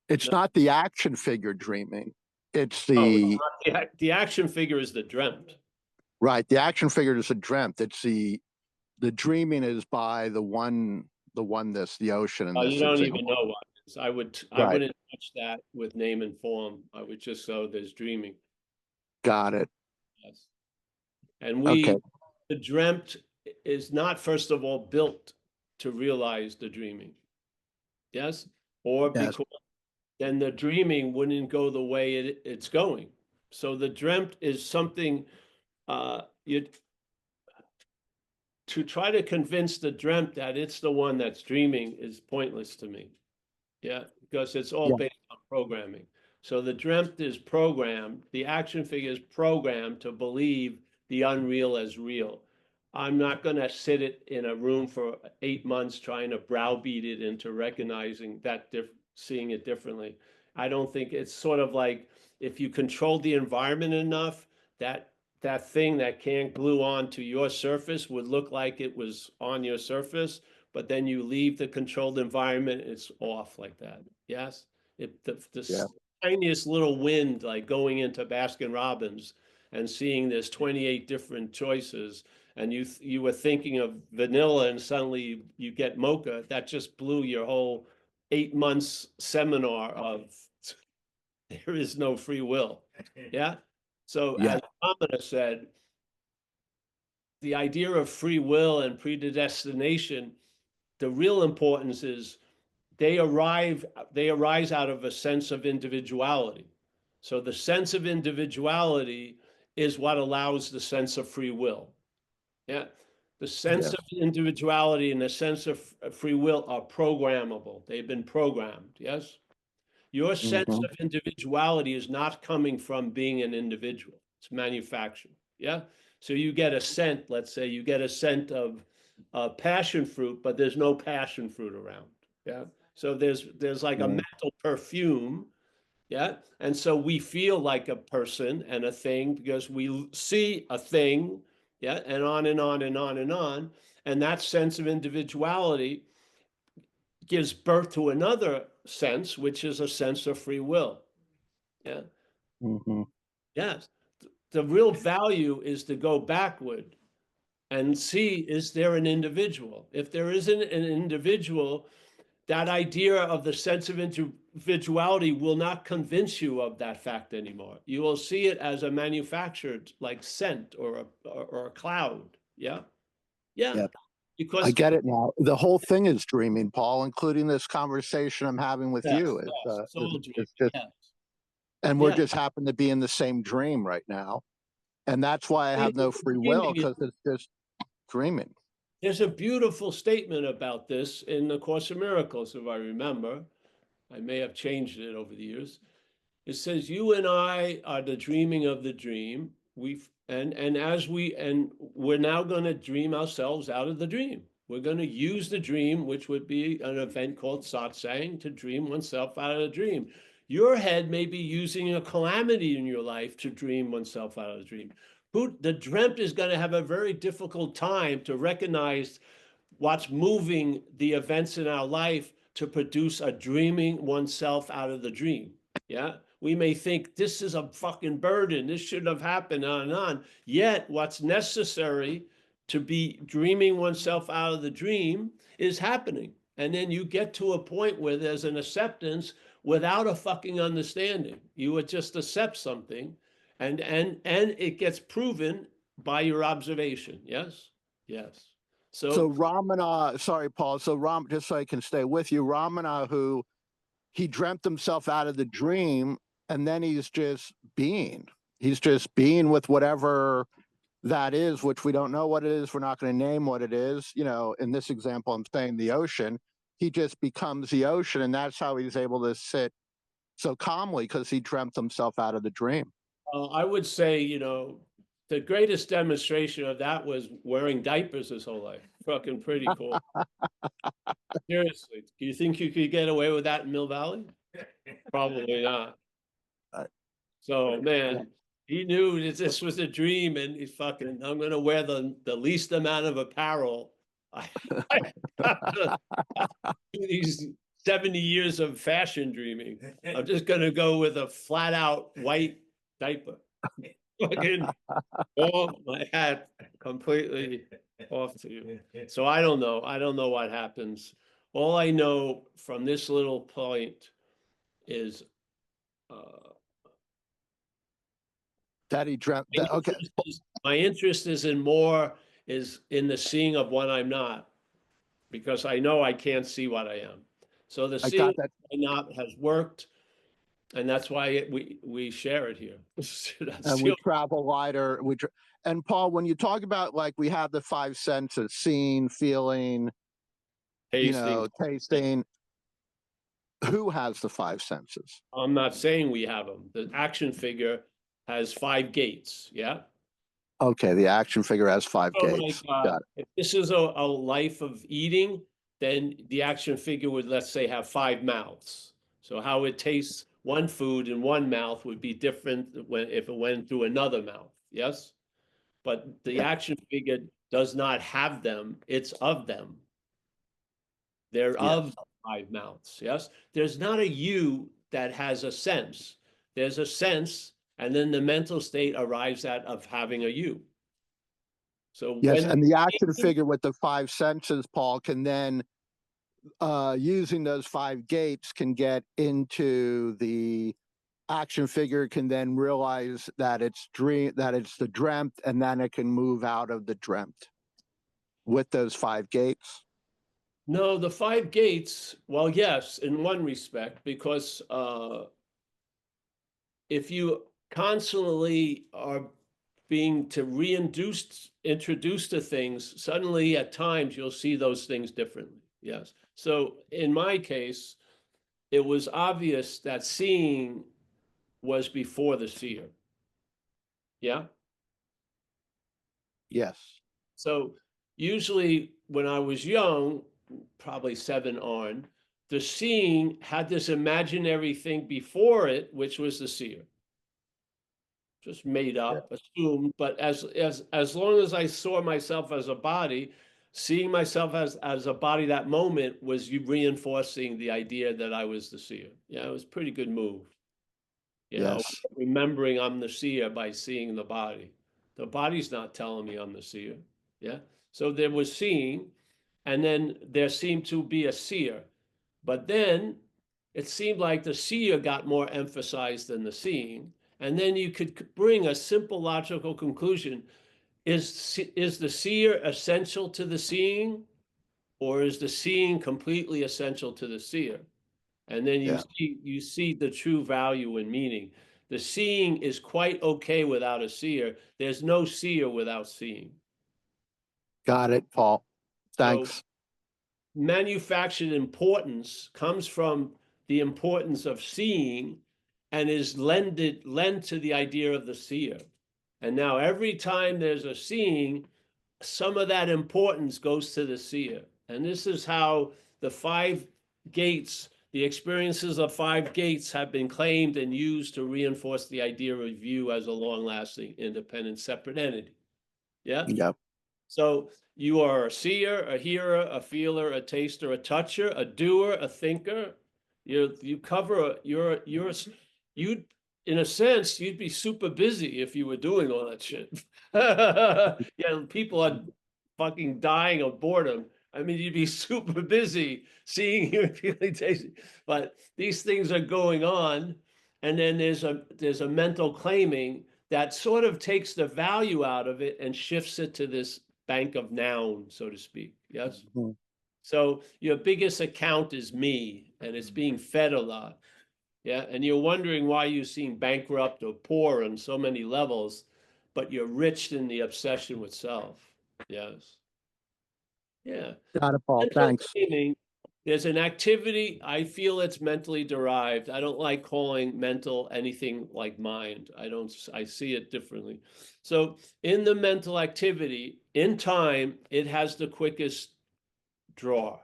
It's No. not the action figure dreaming. It's Oh, it's the not the action figure is the dreamt. right. The action figure is a dreamt. It's the dreaming is by the oneness, the ocean in Oh, this you don't example. even know what it is. I Right. wouldn't touch that with name and form. I would just go, there's dreaming. Got it. Yes. And Okay. the dreamt is not, first of all, built to realize the dreaming. Yes? Or Yes. because then the dreaming wouldn't go the way it's going. So the dreamt is something, you to try to convince the dreamt that it's the one that's dreaming is pointless to me. Yeah, because it's all Yeah. based on programming. So the dreamt is programmed, the action figure is programmed to believe the unreal as real. I'm not going to sit it in a room for 8 months trying to browbeat it into recognizing that, seeing it differently. I don't think it's sort of like, if you control the environment enough, that thing that can't glue onto your surface would look like it was on your surface, but then you leave the controlled environment, it's off like that. Yes? The Yeah. tiniest little wind, like going into Baskin Robbins and seeing there's 28 different choices, and you were thinking of vanilla and suddenly you get mocha, that just blew your whole 8 months seminar of there is no free will. Yeah? So Yeah. as Amina said, the idea of free will and predestination, the real importance is they arise out of a sense of individuality. So the sense of individuality is what allows the sense of free will. Yeah. The sense Yes. of individuality and the sense of free will are programmable. They've been programmed. Yes. Your sense Mhm. of individuality is not coming from being an individual. It's manufactured. Yeah. So you get a scent, let's say you get a scent of passion fruit, but there's no passion fruit around. Yeah. So there's like a Mm. mental perfume. Yeah. And so we feel like a person and a thing because we see a thing. Yeah. And on and on and on and on. And that sense of individuality gives birth to another sense, which is a sense of free will. Yeah. Mhm. Yes. The real value is to go backward and see, is there an individual? If there isn't an individual, that idea of the sense of individuality will not convince you of that fact anymore. You will see it as a manufactured like scent or a cloud. Yeah. Yeah. Yeah. I Because get it now. The whole thing is dreaming, Paul, including this conversation I'm having with yes, you. yes, it's all dreaming. It's just, Yes. and we're Yeah. just happen to be in the same dream right now. And that's why I have no free will, Dreaming is because it's just dreaming. There's a beautiful statement about this in the Course of Miracles, if I remember. I may have changed it over the years. It says, "You and I are the dreaming of the dream. We're now going to dream ourselves out of the dream. We're going to use the dream, which would be an event called satsang, to dream oneself out of the dream. Your head may be using a calamity in your life to dream oneself out of the dream. the dreamt is going to have a very difficult time to recognize what's moving the events in our life to produce a dreaming oneself out of the dream. Yeah. We may think this is a fucking burden. This shouldn't have happened, on and on. Yet what's necessary to be dreaming oneself out of the dream is happening. And then you get to a point where there's an acceptance without a fucking understanding. You would just accept something and it gets proven by your observation. Yes. Yes. So Ramana, sorry, Paul. So just so I can stay with you, Ramana, who he dreamt himself out of the dream, and then he's just being. He's just being with whatever that is, which we don't know what it is. We're not going to name what it is. You know, in this example, I'm saying the ocean. He just becomes the ocean, and that's how he's able to sit so calmly because he dreamt himself out of the dream. I would say, the greatest demonstration of that was wearing diapers his whole life. Fucking pretty cool. Seriously, do you think you could get away with that in Mill Valley? Probably not. So, man, he knew that this was a dream, and he's fucking, I'm gonna wear the least amount of apparel. After these 70 years of fashion dreaming, I'm just gonna go with a flat out white diaper. Fucking off my hat completely off to you. So I don't know. I don't know what happens. All I know from this little point is That he dreamt that. Okay. my interest is in more is in the seeing of what I'm not, because I know I can't see what I am. So the I seeing got that. what I'm not has worked, and that's why we share it here. And we travel lighter. And Paul, when you talk about like we have the five senses, seeing, feeling, tasting, who has the five senses? I'm not saying we have them. The action figure has 5 gates. Yeah. Okay, the action figure has 5 So gates. Got it. if this is a life of eating, then the action figure would, let's say, have 5 mouths. So how it tastes one food in one mouth would be different if it went through another mouth. Yes. But the action figure does not have them. It's of them. They're of 5 mouths. Yes. There's not a you that has a sense. There's a sense, and then the mental state arrives at of having a you. So yes, and the action figure with the 5 senses, Paul, can then using those 5 gates can get into the action figure, can then realize that it's the dreamt, and then it can move out of the dreamt with those 5 gates. No, the 5 gates, well, yes, in one respect, because if you constantly are being introduced to things, suddenly at times you'll see those things differently. Yes. So in my case, it was obvious that seeing was before the seer. Yeah. Yes. So usually when I was young, probably 7 on, the seeing had this imaginary thing before it, which was the seer. Just made up, assumed, but as long as I saw myself as a body, seeing myself as a body that moment was reinforcing the idea that I was the seer. Yeah, it was a pretty good move. Remembering I'm the seer by seeing the body. The body's not telling me I'm the seer. Yeah. So there was seeing, and then there seemed to be a seer. But then it seemed like the seer got more emphasized than the seeing. And then you could bring a simple logical conclusion. Is the seer essential to the seeing, or is the seeing completely essential to the seer? And then you see the true value and meaning. The seeing is quite okay without a seer. There's no seer without seeing. Got it, Paul. Thanks. So manufactured importance comes from the importance of seeing and is lent to the idea of the seer. And now every time there's a seeing, some of that importance goes to the seer. And this is how the 5 gates The experiences of 5 gates have been claimed and used to reinforce the idea of you as a long-lasting, independent, separate entity. Yeah? Yep. So you are a seer, a hearer, a feeler, a taster, a toucher, a doer, a thinker. You cover, you're, you, in a sense, you'd be super busy if you were doing all that shit. Yeah, people are fucking dying of boredom. I mean, you'd be super busy seeing, hearing, feeling, tasting. But these things are going on, and then there's a mental claiming that sort of takes the value out of it and shifts it to this bank of noun, so to speak. Yes. Mhm. So your biggest account is me, and it's being fed a lot. Yeah. And you're wondering why you seem bankrupt or poor on so many levels, but you're rich in the obsession with self. Yes. Yeah. Got it, Paul. Mental Thanks. claiming, there's an activity, I feel it's mentally derived. I don't like calling mental anything like mind. I see it differently. So in the mental activity, in time, it has the quickest draw.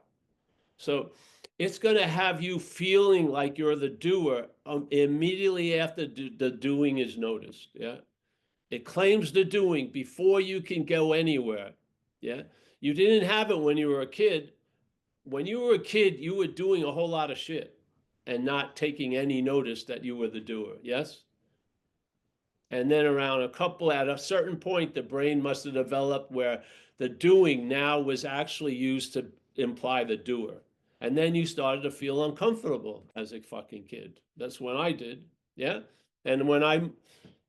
So it's going to have you feeling like you're the doer immediately after the doing is noticed. Yeah. It claims the doing before you can go anywhere. Yeah. You didn't have it when you were a kid. When you were a kid, you were doing a whole lot of shit and not taking any notice that you were the doer. Yes. And then at a certain point, the brain must have developed where the doing now was actually used to imply the doer. And then you started to feel uncomfortable as a fucking kid. That's when I did. Yeah. And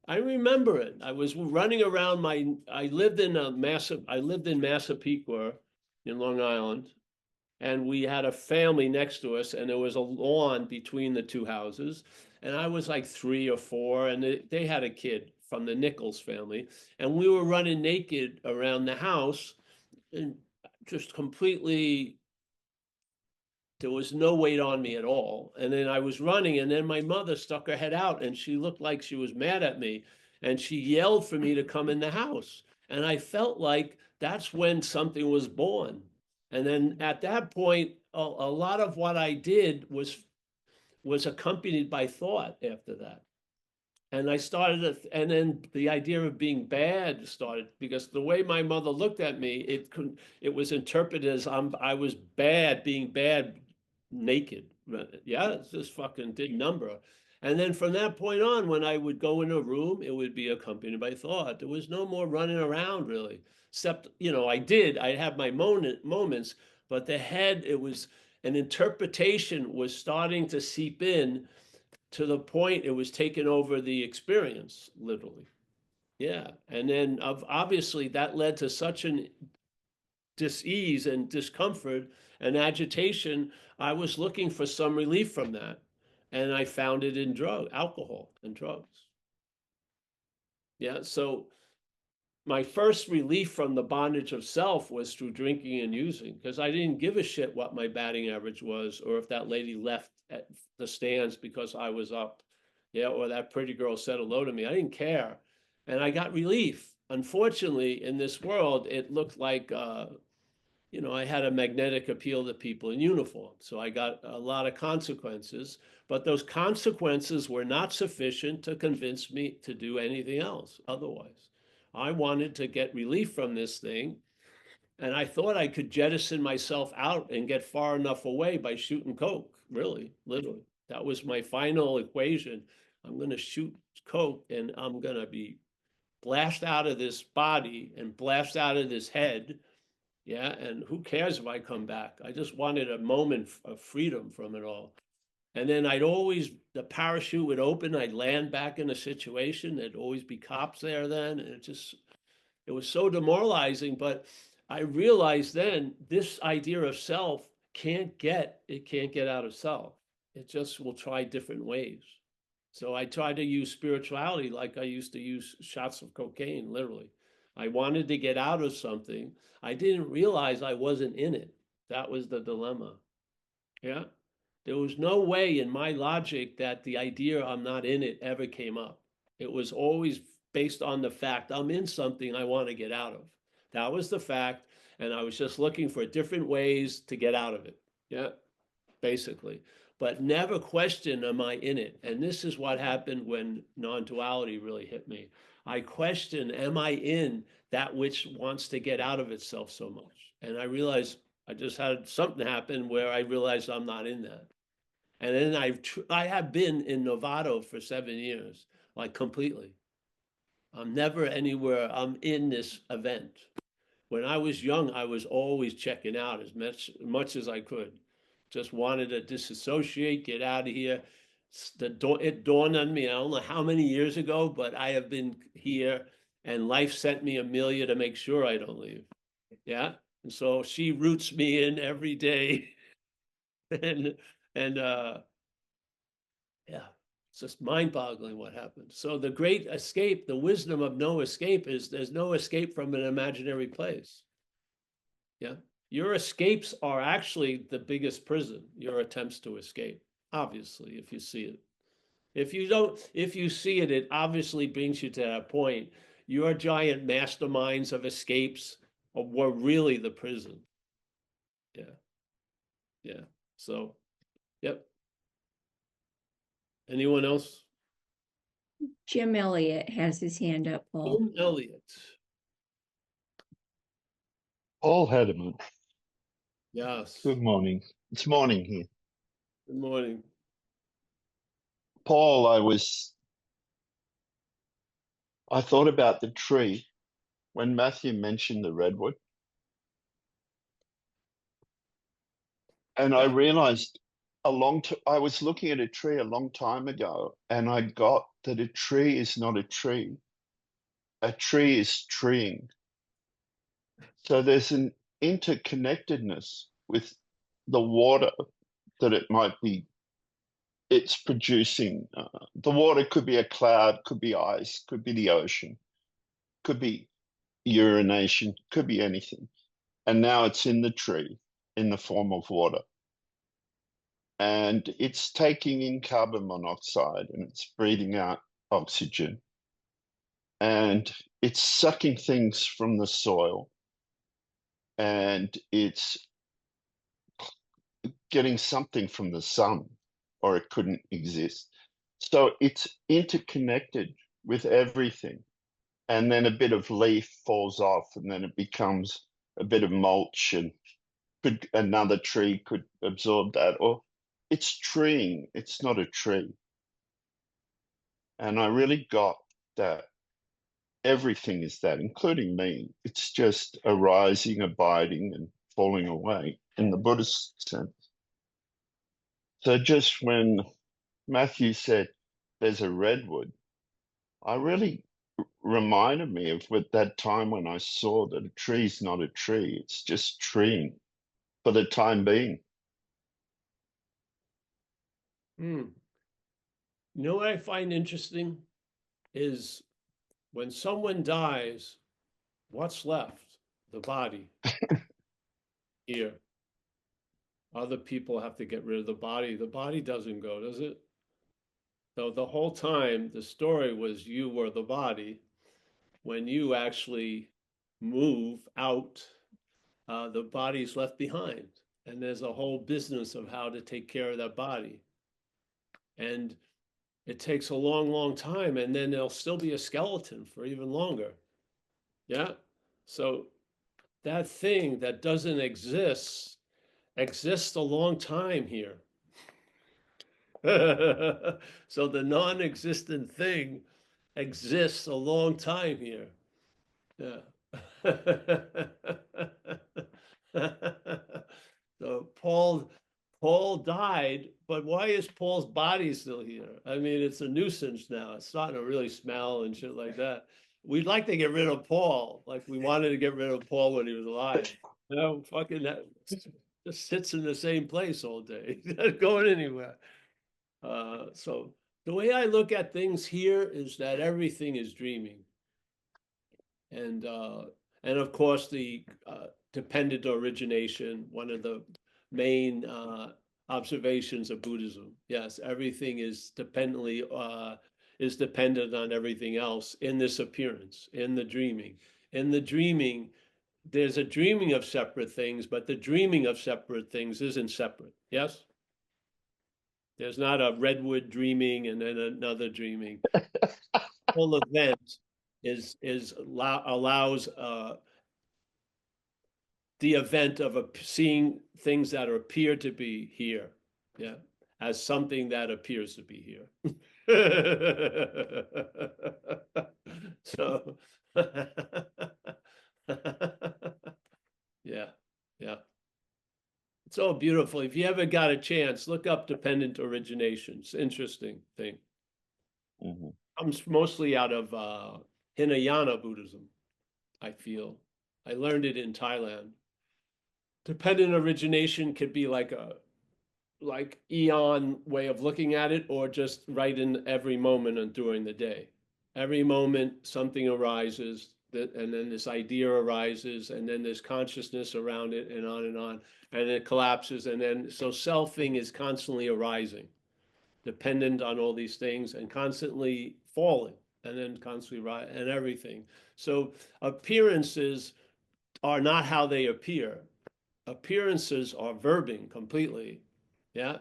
I remember it. I was running around I lived in Massapequa in Long Island, and we had a family next to us, and there was a lawn between the two houses. And I was like 3 or 4, and they had a kid from the Nichols family, and we were running naked around the house, and just completely, there was no weight on me at all. And then I was running, and then my mother stuck her head out, and she looked like she was mad at me, and she yelled for me to come in the house. And I felt like that's when something was born. And then at that point, a lot of what I did was accompanied by thought after that. And I started, and then the idea of being bad started, because the way my mother looked at me, it was interpreted as I was bad, being bad, naked. Yeah, it's this fucking big number. And then from that point on, when I would go in a room, it would be accompanied by thought. There was no more running around really, except, I had my moments, but the head, it was an interpretation was starting to seep in to the point it was taking over the experience, literally. Yeah. And then obviously that led to such an dis-ease and discomfort and agitation. I was looking for some relief from that. And I found it in alcohol and drugs. Yeah. So my first relief from the bondage of self was through drinking and using, because I didn't give a shit what my batting average was, or if that lady left at the stands because I was up, yeah, or that pretty girl said hello to me. I didn't care. And I got relief. Unfortunately, in this world, it looked like, I had a magnetic appeal to people in uniform. So I got a lot of consequences, but those consequences were not sufficient to convince me to do anything else otherwise. I wanted to get relief from this thing, and I thought I could jettison myself out and get far enough away by shooting coke, really, literally. That was my final equation. I'm going to shoot coke, and I'm going to be blasted out of this body and blasted out of this head. Yeah, and who cares if I come back? I just wanted a moment of freedom from it all. And then the parachute would open, I'd land back in a situation, there'd always be cops there then, and it was so demoralizing. But I realized then this idea of self can't get out of self. It just will try different ways. So I tried to use spirituality like I used to use shots of cocaine, literally. I wanted to get out of something. I didn't realize I wasn't in it. That was the dilemma. Yeah. There was no way in my logic that the idea I'm not in it ever came up. It was always based on the fact I'm in something I want to get out of. That was the fact. And I was just looking for different ways to get out of it. Yeah, basically. but never question, am I in it? And this is what happened when non-duality really hit me. I question, am I in that which wants to get out of itself so much? And I realized I just had something happen where I realized I'm not in that. And then I have been in Novato for 7 years, like completely. I'm never anywhere, I'm in this event. When I was young, I was always checking out as much as I could. Just wanted to disassociate, get out of here. It dawned on me, I don't know how many years ago, but I have been here and life sent me Amelia to make sure I don't leave. Yeah. And so she roots me in every day. and yeah, it's just mind-boggling what happened. So the great escape, the wisdom of no escape is there's no escape from an imaginary place. Yeah, your escapes are actually the biggest prison, your attempts to escape, obviously, if you see it. If you don't, if you see it, it obviously brings you to that point. Your giant masterminds of escapes were really the prison. Yeah. Yeah. So, yep. Anyone else? Jim Elliott has his hand up, Paul. Jim Elliott. Paul Hedderman. Yes. Good morning. It's morning here. Good morning. Paul, I thought about the tree when Matthew mentioned the redwood. And I Yeah. realized I was looking at a tree a long time ago, and I got that a tree is not a tree. A tree is treeing. So there's an interconnectedness with the water that it's producing. The water could be a cloud, could be ice, could be the ocean, could be urination, could be anything. And now it's in the tree in the form of water. And it's taking in carbon monoxide and it's breathing out oxygen. And it's sucking things from the soil. And it's getting something from the sun, or it couldn't exist. So it's interconnected with everything. And then a bit of leaf falls off, and then it becomes a bit of mulch, and another tree could absorb that. Or it's treeing, it's not a tree. And I really got that everything is that, including me. It's just arising, abiding, and falling away in the Buddhist sense. So just when Matthew said there's a redwood, I really reminded me of that time when I saw that a tree's not a tree, it's just treeing for the time being. You know what I find interesting is when someone dies, what's left? The body. Here. Other people have to get rid of the body. The body doesn't go, does it? So the whole time, the story was you were the body. When you actually move out, the body's left behind. And there's a whole business of how to take care of that body. And it takes a long, long time. And then there'll still be a skeleton for even longer. Yeah. So that thing that doesn't exist exists a long time here. So the non-existent thing exists a long time here. Yeah. So Paul died, but why is Paul's body still here? I mean, it's a nuisance now. It's starting to really smell and shit like that. We'd like to get rid of Paul, like we wanted to get rid of Paul when he was alive. You know, fucking that just sits in the same place all day, not going anywhere. So the way I look at things here is that everything is dreaming. And of course the dependent origination, one of the main observations of Buddhism. Yes, everything is dependent on everything else in this appearance, in the dreaming. In the dreaming, there's a dreaming of separate things, but the dreaming of separate things isn't separate. Yes? There's not a redwood dreaming and then another dreaming. Full event allows the event of seeing things that appear to be here, yeah, as something that appears to be here. So, yeah, yeah. It's all beautiful. If you ever got a chance, look up dependent origination. It's an interesting thing. Mhm. Comes mostly out of Hinayana Buddhism, I feel. I learned it in Thailand. Dependent origination could be like a eon way of looking at it, or just right in every moment and during the day. Every moment something arises, and then this idea arises, and then there's consciousness around it, and on, and it collapses, and then so selfing is constantly arising, dependent on all these things, and constantly falling, and then constantly rise, and everything. So appearances are not how they appear. Appearances are verbing completely, yeah,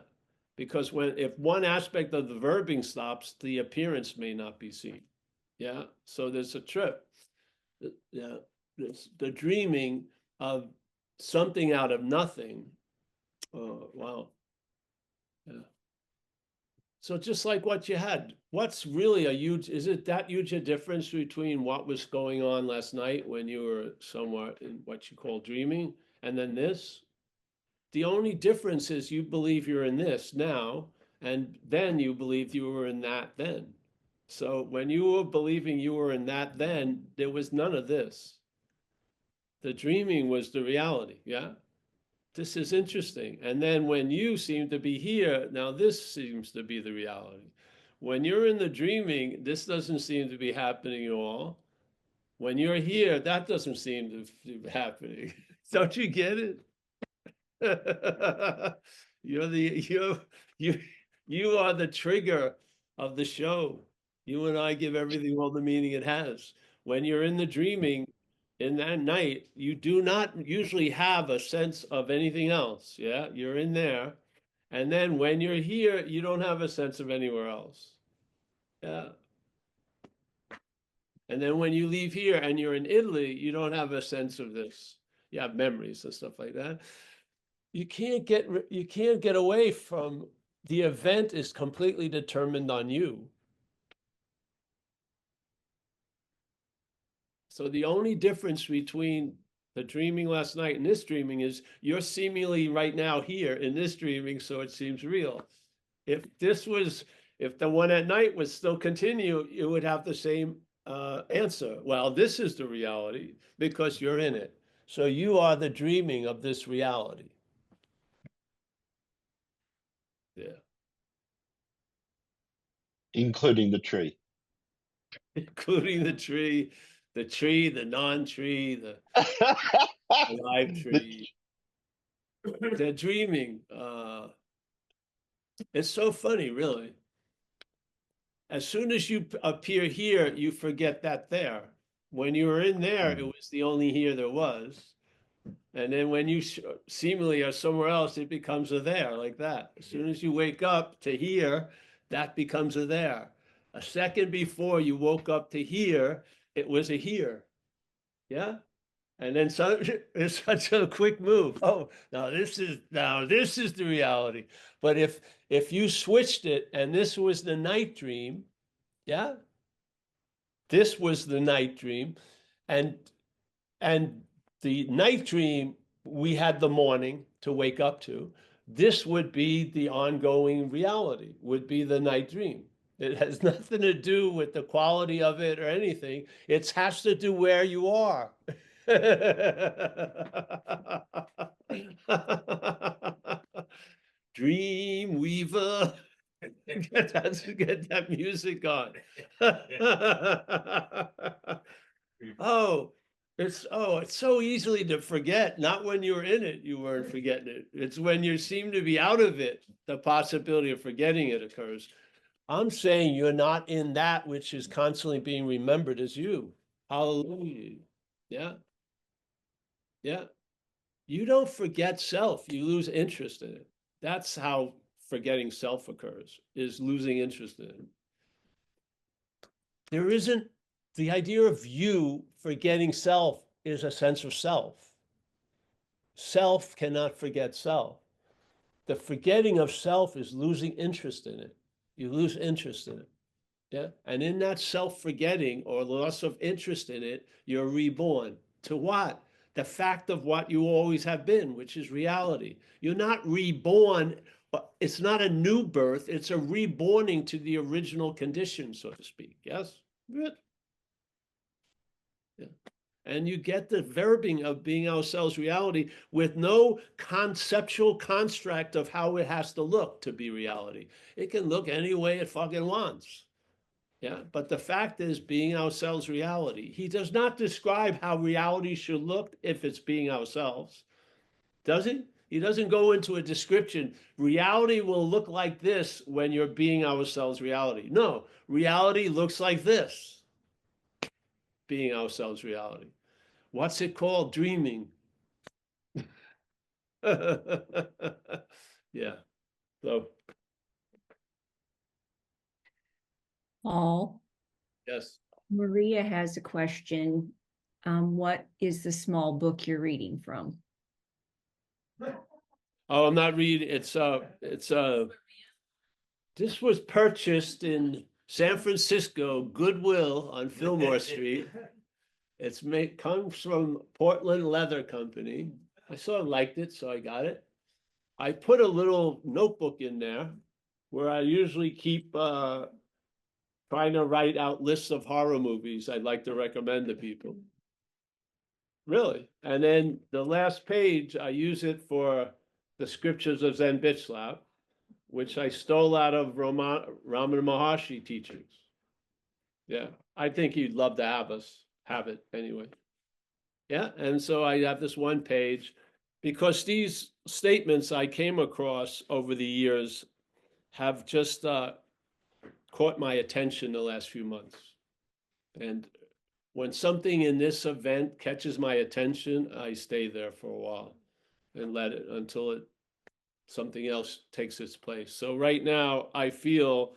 because if one aspect of the verbing stops, the appearance may not be seen, yeah. So there's a trip, yeah. There's the dreaming of something out of nothing. Oh wow, yeah. So just like what you had, what's really is it that huge a difference between what was going on last night when you were somewhat in what you call dreaming, and then this? The only difference is you believe you're in this now, and then you believed you were in that then. So when you were believing you were in that then, there was none of this. The dreaming was the reality, yeah? This is interesting. And then when you seem to be here, now this seems to be the reality. When you're in the dreaming, this doesn't seem to be happening at all. When you're here, that doesn't seem to be happening. Don't you get it? You're you are the trigger of the show. You and I give everything all the meaning it has. When you're in the dreaming in that night, you do not usually have a sense of anything else. Yeah, you're in there. And then when you're here, you don't have a sense of anywhere else. Yeah. And then when you leave here and you're in Italy, you don't have a sense of this. You have memories and stuff like that. You can't get away from the event is completely determined on you. So the only difference between the dreaming last night and this dreaming is you're seemingly right now here in this dreaming, so it seems real. If the one at night was still continue, you would have the same answer. Well, this is the reality because you're in it. So you are the dreaming of this reality. Yeah. Including the tree. Including the tree, the non-tree, the live tree. They're dreaming. It's so funny, really. As soon as you appear here, you forget that there. When you were in there, it was the only here there was. And then when you seemingly are somewhere else, it becomes a there, like that. As soon as you wake up to here, that becomes a there. A second before you woke up to here, it was a here. Yeah. And then so it's such a quick move. Oh, now this is the reality. But if you switched it and this was the night dream, yeah, this was the night dream, and the night dream we had the morning to wake up to. This would be the ongoing reality. Would be the night dream. It has nothing to do with the quality of it or anything. It has to do where you are. Dream Weaver. Get that music on. It's so easily to forget. Not when you're in it, you weren't forgetting it. It's when you seem to be out of it, the possibility of forgetting it occurs. I'm saying you're not in that which is constantly being remembered as you. Hallelujah. Yeah. Yeah. You don't forget self. You lose interest in it. That's how forgetting self occurs, is losing interest in it. There isn't, the idea of you forgetting self is a sense of self. Self cannot forget self. The forgetting of self is losing interest in it. You lose interest in it. Yeah. And in that self-forgetting or loss of interest in it, you're reborn. To what? The fact of what you always have been, which is reality. You're not reborn. It's not a new birth. It's a reborning to the original condition, so to speak. Yes? Good. Yeah. And you get the verbing of being ourselves reality with no conceptual construct of how it has to look to be reality. It can look any way it fucking wants. Yeah, but the fact is being ourselves reality. He does not describe how reality should look if it's being ourselves. Does he? He doesn't go into a description. Reality will look like this when you're being ourselves reality. No, reality looks like this, being ourselves reality. What's it called? Dreaming. Yeah. So, Paul, yes. Maria has a question. What is the small book you're reading from? Oh, I'm not reading. This was purchased in San Francisco, Goodwill on Fillmore Street. Comes from Portland Leather Company. I sort of liked it, so I got it. I put a little notebook in there where I usually keep trying to write out lists of horror movies I'd like to recommend to people. Really. And then the last page, I use it for the scriptures of Zen Bitch Slap, which I stole out of Ramana Maharshi teachings. Yeah, I think he'd love to have it anyway. Yeah, and so I have this one page because these statements I came across over the years have just caught my attention the last few months. And when something in this event catches my attention, I stay there for a while and let it until something else takes its place. So right now, I feel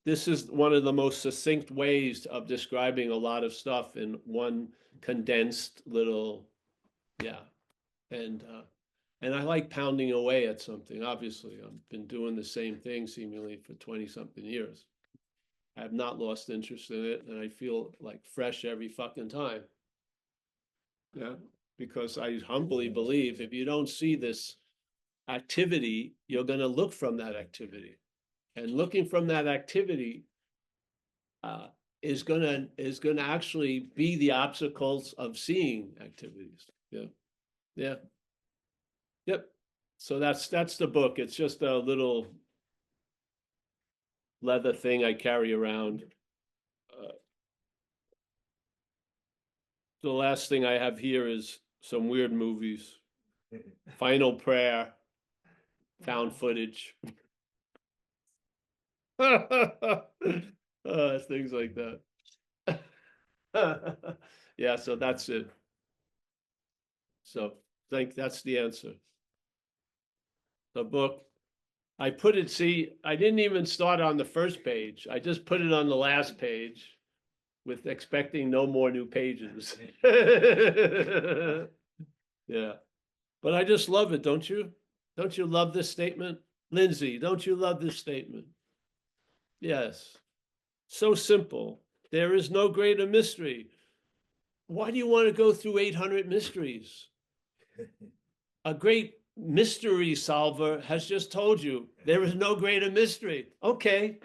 this is one of the most succinct ways of describing a lot of stuff in one condensed little, yeah. And I like pounding away at something, obviously. I've been doing the same thing seemingly for 20-something years. I have not lost interest in it, and I feel like fresh every fucking time. Yeah, because I humbly believe if you don't see this activity, you're going to look from that activity. And looking from that activity is gonna actually be the obstacles of seeing activities. Yeah. Yeah. Yep. So that's the book. It's just a little leather thing I carry around. The last thing I have here is some weird movies. Final Prayer, found footage. Things like that. Yeah, so that's it. So I think that's the answer. The book, I put it, see, I didn't even start on the first page. I just put it on the last page with expecting no more new pages. Yeah, but I just love it, don't you? Don't you love this statement? Lindsay, don't you love this statement? Yes. So simple. There is no greater mystery. Why do you want to go through 800 mysteries? A great mystery solver has just told you there is no greater mystery. Okay.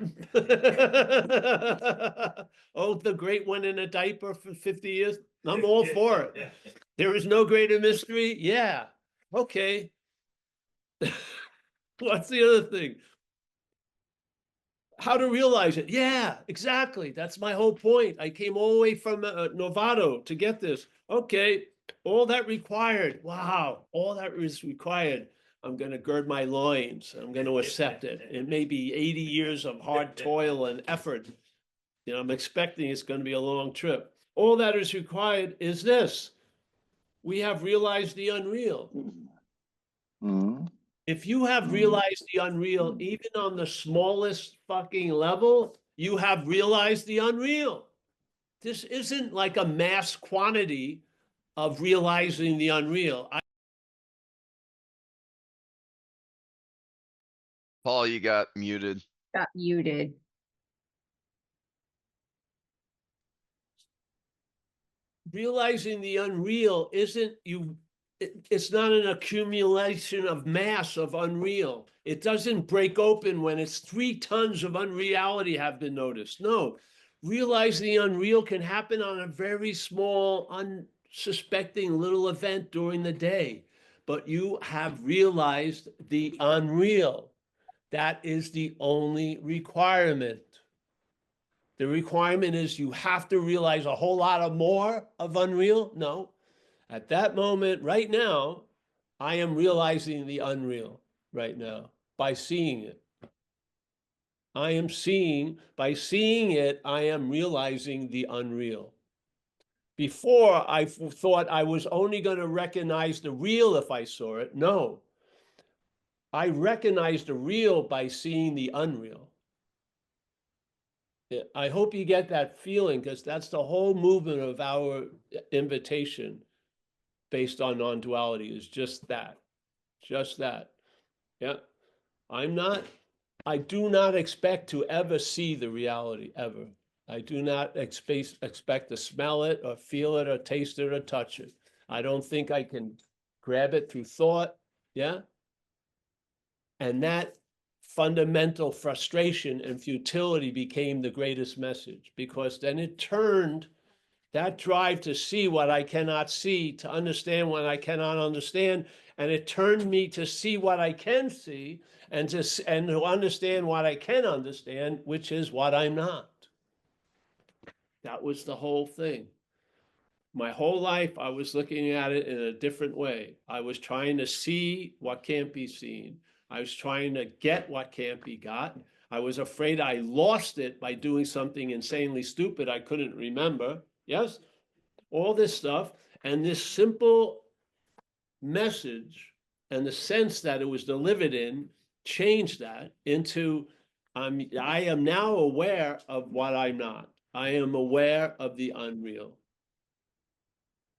Oh, the great one in a diaper for 50 years. I'm all for it. There is no greater mystery. Yeah. Okay. What's the other thing? How to realize it. Yeah, exactly. That's my whole point. I came all the way from Novato to get this. Okay, all that required. Wow, all that is required. I'm going to gird my loins. I'm going to accept it. It may be 80 years of hard toil and effort. You know, I'm expecting it's going to be a long trip. All that is required is this. We have realized the unreal. Mhm. If you have realized the unreal, even on the smallest fucking level, you have realized the unreal. This isn't like a mass quantity of realizing the unreal. Paul, you got muted. Got muted. Realizing the unreal isn't it's not an accumulation of mass of unreal. It doesn't break open when it's 3 tons of unreality have been noticed. No, realizing the unreal can happen on a very small, unsuspecting little event during the day, but you have realized the unreal. That is the only requirement. The requirement is you have to realize a whole lot of more of unreal. No, at that moment, right now, I am realizing the unreal right now by seeing it. I am seeing, by seeing it, I am realizing the unreal. Before, I thought I was only going to recognize the real if I saw it. No, I recognize the real by seeing the unreal. I hope you get that feeling, because that's the whole movement of our invitation based on non-duality, is just that. Just that. Yeah. I do not expect to ever see the reality, ever. I do not expect to smell it or feel it or taste it or touch it. I don't think I can grab it through thought. Yeah. And that fundamental frustration and futility became the greatest message, because then it turned that drive to see what I cannot see, to understand what I cannot understand, and it turned me to see what I can see and to understand what I can understand, which is what I'm not. That was the whole thing. My whole life, I was looking at it in a different way. I was trying to see what can't be seen. I was trying to get what can't be got. I was afraid I lost it by doing something insanely stupid I couldn't remember. Yes? All this stuff, and this simple message and the sense that it was delivered in changed that into I am now aware of what I'm not. I am aware of the unreal.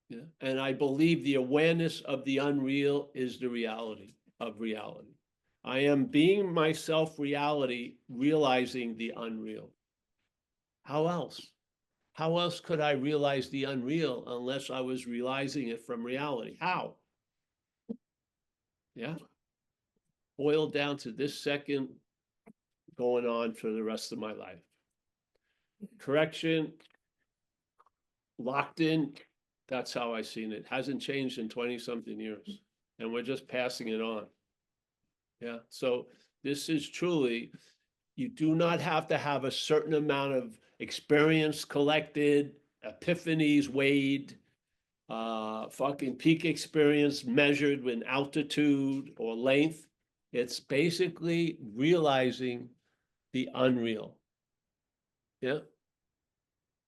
Yeah. And I believe the awareness of the unreal is the reality of reality. I am being myself reality, realizing the unreal. How else? How else could I realize the unreal unless I was realizing it from reality? How? Yeah. Boiled down to this second, going on for the rest of my life. Correction, locked in, that's how I've seen it. Hasn't changed in 20-something years. And we're just passing it on. Yeah. So this is truly, you do not have to have a certain amount of experience collected, epiphanies weighed, fucking peak experience measured with altitude or length. It's basically realizing the unreal. Yeah.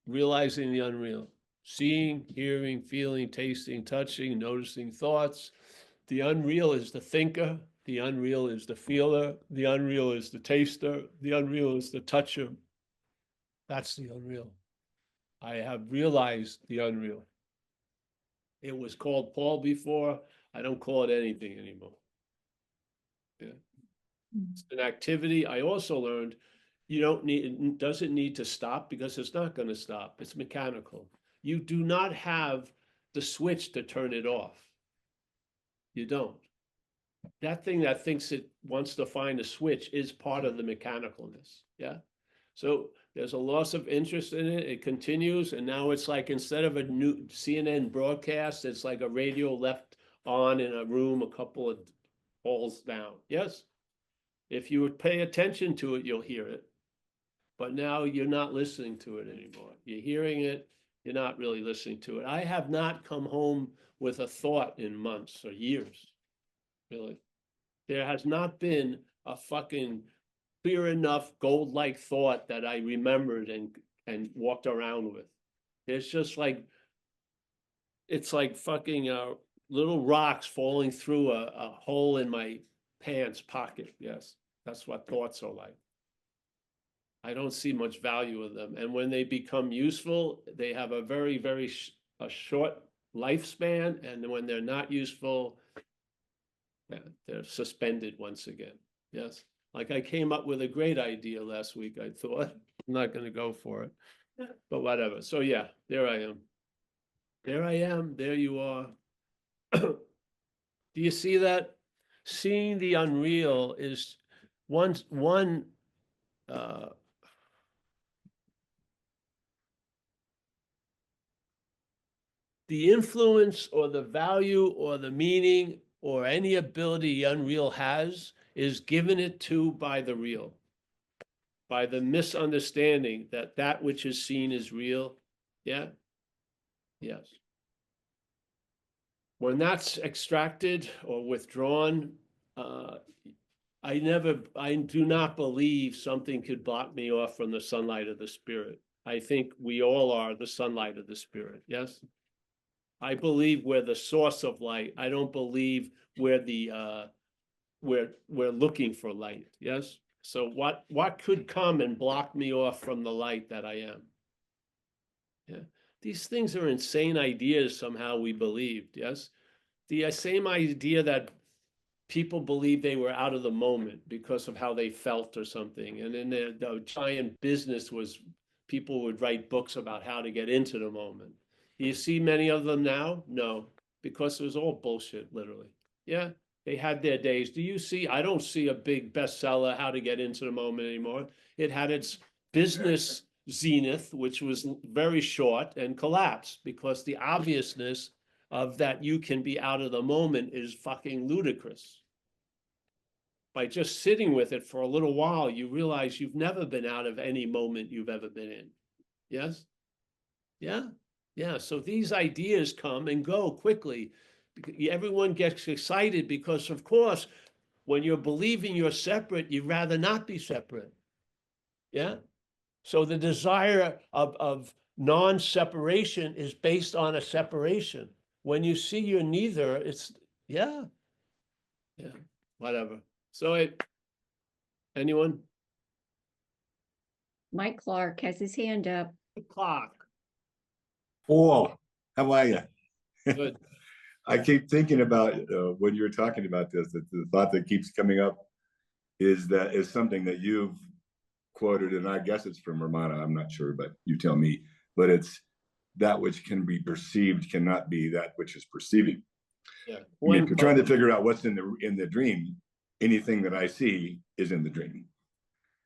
Realizing the unreal. Seeing, hearing, feeling, tasting, touching, noticing thoughts. The unreal is the thinker. The unreal is the feeler. The unreal is the taster. The unreal is the toucher. That's the unreal. I have realized the unreal. It was called Paul before. I don't call it anything anymore. Yeah. It's an activity. I also learned you don't need, it doesn't need to stop, because it's not going to stop. It's mechanical. You do not have the switch to turn it off. You don't. That thing that thinks it wants to find a switch is part of the mechanicalness. Yeah. So there's a loss of interest in it. It continues. And now it's like, instead of a new CNN broadcast, it's like a radio left on in a room a couple of halls down. Yes. If you would pay attention to it, you'll hear it. But now you're not listening to it anymore. You're hearing it. You're not really listening to it. I have not come home with a thought in months or years. Really. There has not been a fucking clear enough gold-like thought that I remembered and walked around with. It's just like, it's like fucking little rocks falling through a hole in my pants pocket. Yes, that's what thoughts are like. I don't see much value in them. And when they become useful, they have a very, very short lifespan. And when they're not useful, yeah, they're suspended once again. Yes. Like I came up with a great idea last week. I thought I'm not going to go for it, but whatever. So yeah, there I am. There I am. There you are. Do you see that? Seeing the unreal is one the influence or the value or the meaning or any ability unreal has is given it to by the real, by the misunderstanding that that which is seen is real. Yeah. Yes. When that's extracted or withdrawn, I do not believe something could block me off from the sunlight of the spirit. I think we all are the sunlight of the spirit. Yes. I believe we're the source of light. I don't believe we're the we're looking for light. Yes. So what could come and block me off from the light that I am? Yeah. These things are insane ideas somehow we believed. Yes. The same idea that people believe they were out of the moment because of how they felt or something. And then the giant business was people would write books about how to get into the moment. Do you see many of them now? No, because it was all bullshit, literally. Yeah, they had their days. Do you see? I don't see a big bestseller, How to Get Into the Moment anymore. It had its business zenith, which was very short and collapsed because the obviousness of that you can be out of the moment is fucking ludicrous. By just sitting with it for a little while, you realize you've never been out of any moment you've ever been in. Yes? Yeah? Yeah. So these ideas come and go quickly. Everyone gets excited because, of course, when you're believing you're separate, you'd rather not be separate. Yeah? So the desire of non-separation is based on a separation. When you see you're neither, it's, yeah, whatever. So anyone? Mike Clark has his hand up. Clock. Paul, how are you? Good. I keep thinking about when you're talking about this, that the thought that keeps coming up is something that you've quoted, and I guess it's from Ramana. I'm not sure, but you tell me. But it's that which can be perceived cannot be that which is perceiving. Yeah. I mean, if you're trying to figure out what's in the dream, anything that I see is in the dream.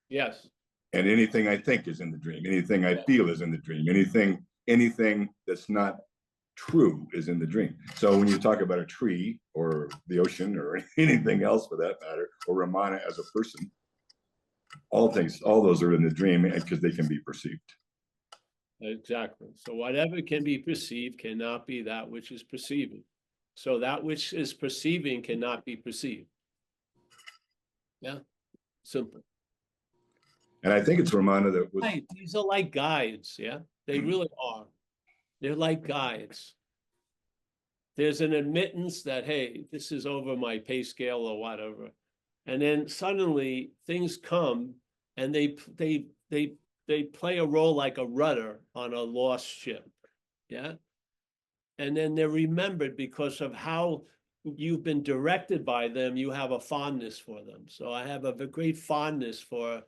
Yes. And anything I think is in the dream. Anything I feel is in the dream. Anything that's not true is in the dream. So when you talk about a tree or the ocean or anything else for that matter, or Ramana as a person, all those are in the dream because they can be perceived. Exactly. So whatever can be perceived cannot be that which is perceiving. So that which is perceiving cannot be perceived. Yeah. Simple. And I think it's Ramana that was. Right. These are like guides. Yeah. They really are. They're like guides. There's an admittance that, hey, this is over my pay scale or whatever. And then suddenly things come and they play a role like a rudder on a lost ship. Yeah. And then they're remembered because of how you've been directed by them. You have a fondness for them. So I have a great fondness for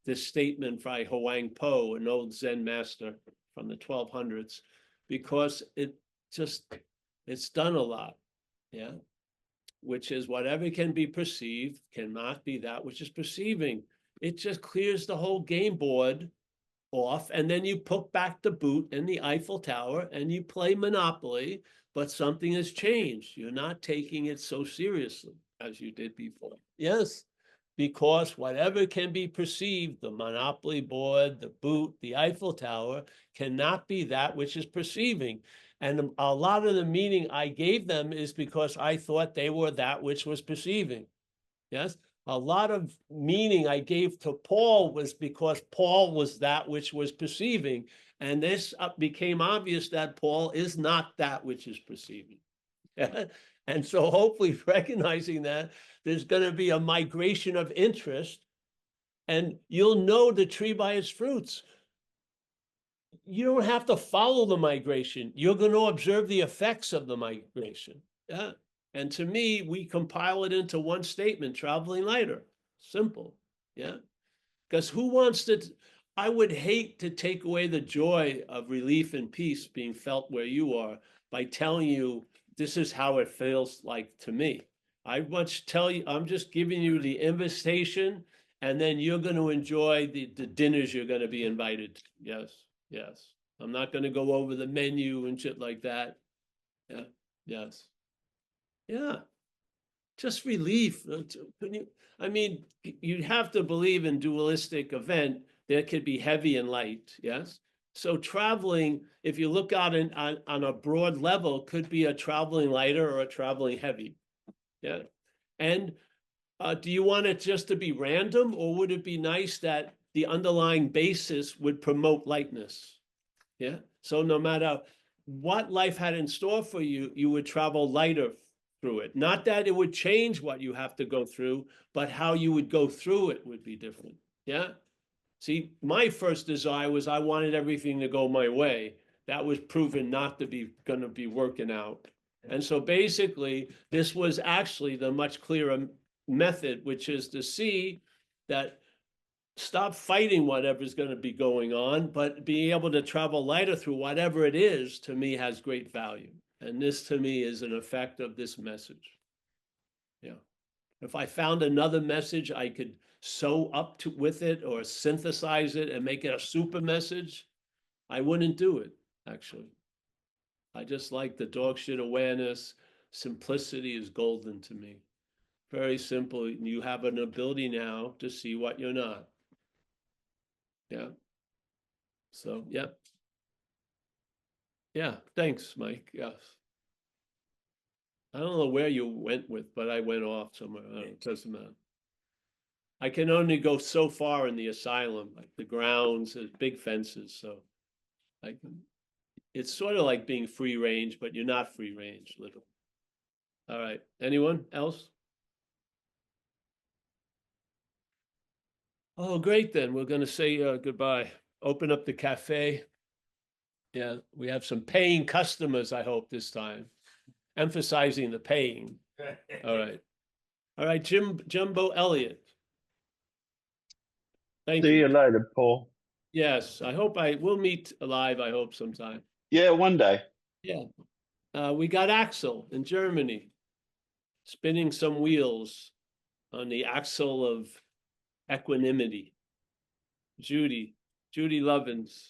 this statement by Huang Po, an old Zen master from the 1200s, because it's done a lot. Yeah. Which is whatever can be perceived cannot be that which is perceiving. It just clears the whole game board off, and then you put back the boot in the Eiffel Tower and you play Monopoly, but something has changed. You're not taking it so seriously as you did before. Yes, because whatever can be perceived, the Monopoly board, the boot, the Eiffel Tower, cannot be that which is perceiving. And a lot of the meaning I gave them is because I thought they were that which was perceiving. Yes. A lot of meaning I gave to Paul was because Paul was that which was perceiving. And this became obvious that Paul is not that which is perceiving. And so hopefully recognizing that there's going to be a migration of interest, and you'll know the tree by its fruits. You don't have to follow the migration. You're going to observe the effects of the migration. Yeah. And to me, we compile it into one statement: traveling lighter. Simple. Yeah. Because who wants to? I would hate to take away the joy of relief and peace being felt where you are by telling you this is how it feels like to me. I much tell you, I'm just giving you the invitation, and then you're going to enjoy the dinners you're going to be invited to. Yes, yes. I'm not going to go over the menu and shit like that. Yeah, yes. Yeah. Just relief. I mean, you'd have to believe in dualistic event. There could be heavy and light. Yes. So traveling, if you look out on a broad level, could be a traveling lighter or a traveling heavy. Yeah. And do you want it just to be random, or would it be nice that the underlying basis would promote lightness? Yeah. So no matter what life had in store for you, you would travel lighter through it. Not that it would change what you have to go through, but how you would go through it would be different. Yeah. See, my first desire was I wanted everything to go my way. That was proven not to be going to be working out. And so basically, this was actually the much clearer method, which is to see that stop fighting whatever's going to be going on, but being able to travel lighter through whatever it is, to me, has great value. And this, to me, is an effect of this message. Yeah. If I found another message I could sew up to with it or synthesize it and make it a super message, I wouldn't do it, actually. I just like the dog shit awareness. Simplicity is golden to me. Very simple. You have an ability now to see what you're not. Yeah. So, yeah. Yeah, thanks, Mike. Yes. I don't know where you went with, but I went off somewhere. It doesn't matter. I can only go so far in the asylum, like the grounds, there's big fences, so I can, it's sort of like being free range, but you're not free range, literally. All right, anyone else? Oh, great, then, we're gonna say goodbye. Open up the cafe. Yeah, we have some paying customers, I hope, this time. Emphasizing the paying. All right. All right, Jumbo Elliott. Thank See you. you later, Paul. Yes, I hope we'll meet alive, I hope, sometime. Yeah, one day. Yeah. We got Axel in Germany, spinning some wheels on the axle of equanimity. Judy Lovins.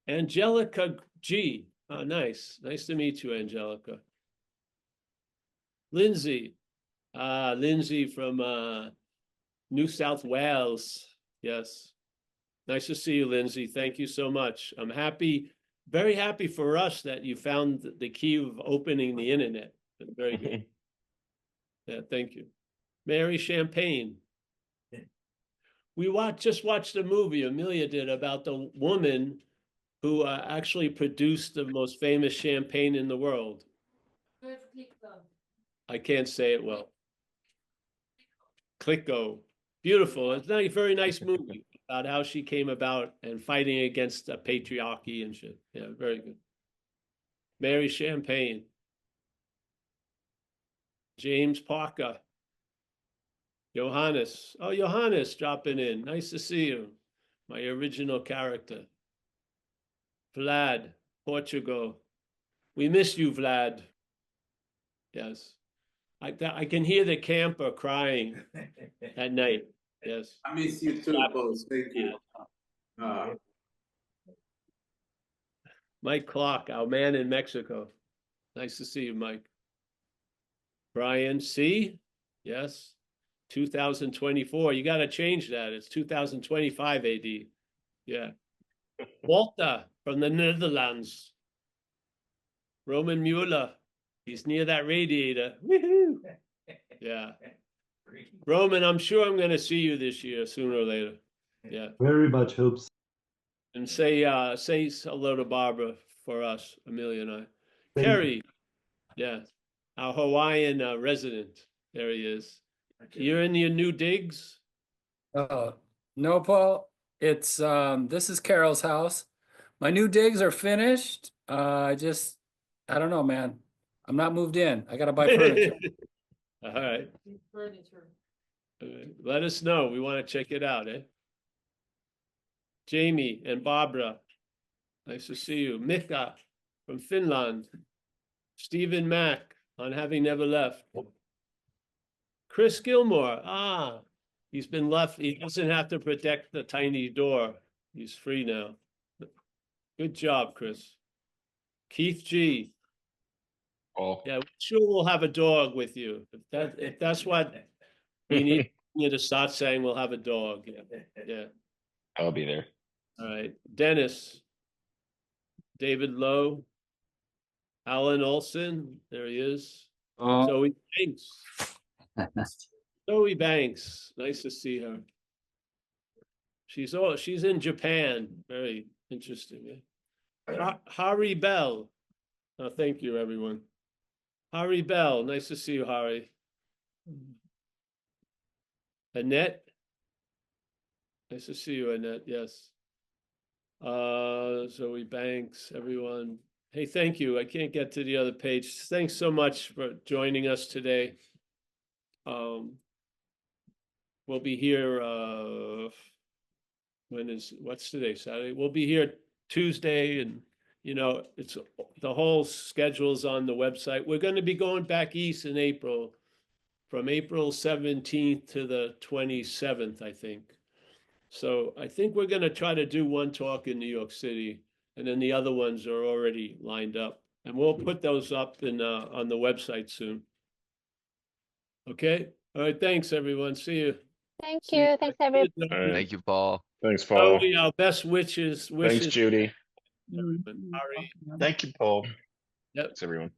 Angelica G. Oh, nice. Nice to meet you, Angelica. Lindsay. Lindsay from New South Wales. Yes. Nice to see you, Lindsay. Thank you so much. I'm happy, very happy for us that you found the key of opening the internet. Very good. Yeah, thank you. Mary Champagne. We just watched a movie, Amelia did, about the woman who actually produced the most famous champagne in the world. I can't say it well. Clicko. Beautiful. It's a very nice movie about how she came about and fighting against patriarchy and shit. Yeah, very good. Mary Champagne. James Parker. Johannes. Oh, Johannes dropping in. Nice to see you. My original character. Vlad, Portugal. We miss you, Vlad. Yes. I can hear the camper crying at night. Yes. I miss you too, boss. Thank you. Mike Clark, our man in Mexico. Nice to see you, Mike. Brian C. Yes. 2024. You got to change that. It's 2025 AD. Yeah. Walter from the Netherlands. Roman Mueller. He's near that radiator. Woohoo! Yeah. Roman, I'm sure I'm going to see you this year, sooner or later. Yeah. Very much hopes. And say hello to Barbara for us, Amelia and I. Thank Kerry. Yeah. our Hawaiian resident. There he is. You're in your new digs? No, Paul. It's this is Carol's house. My new digs are finished. I don't know, man. I'm not moved in. I gotta buy furniture. All right. Let us know. We want to check it out, eh? Jamie and Barbara. Nice to see you. Mika from Finland. Stephen Mack on Having Never Left. Chris Gilmore. Ah, he's been left. He doesn't have to protect the tiny door. He's free now. Good job, Chris. Keith G. Oh, Yeah, sure we'll have a dog with you. If that's what we need you to start saying, we'll have a dog. Yeah. I'll be there. All right. Dennis. David Lowe. Alan Olson. There he is. Zoe Banks. Zoe Banks. Nice to see her. She's in Japan. Very interesting. Hari Bell. Oh, thank you, everyone. Hari Bell. Nice to see you, Hari. Annette. Nice to see you, Annette. Yes. Zoe Banks, everyone. Hey, thank you. I can't get to the other page. Thanks so much for joining us today. We'll be here, what's today, Saturday? We'll be here Tuesday, and it's the whole schedule's on the website. We're going to be going back east in April, from April 17th to the 27th, I think. So I think we're going to try to do one talk in New York City, and then the other ones are already lined up, and we'll put those up on the website soon. Okay. All right. Thanks, everyone. See you. Thank See you. you. Thanks, everyone. Thank you, Paul. Thanks, Paul. Our best wishes. Thanks, Judy. Ari. Thank you, Paul. Yep. Thanks, everyone.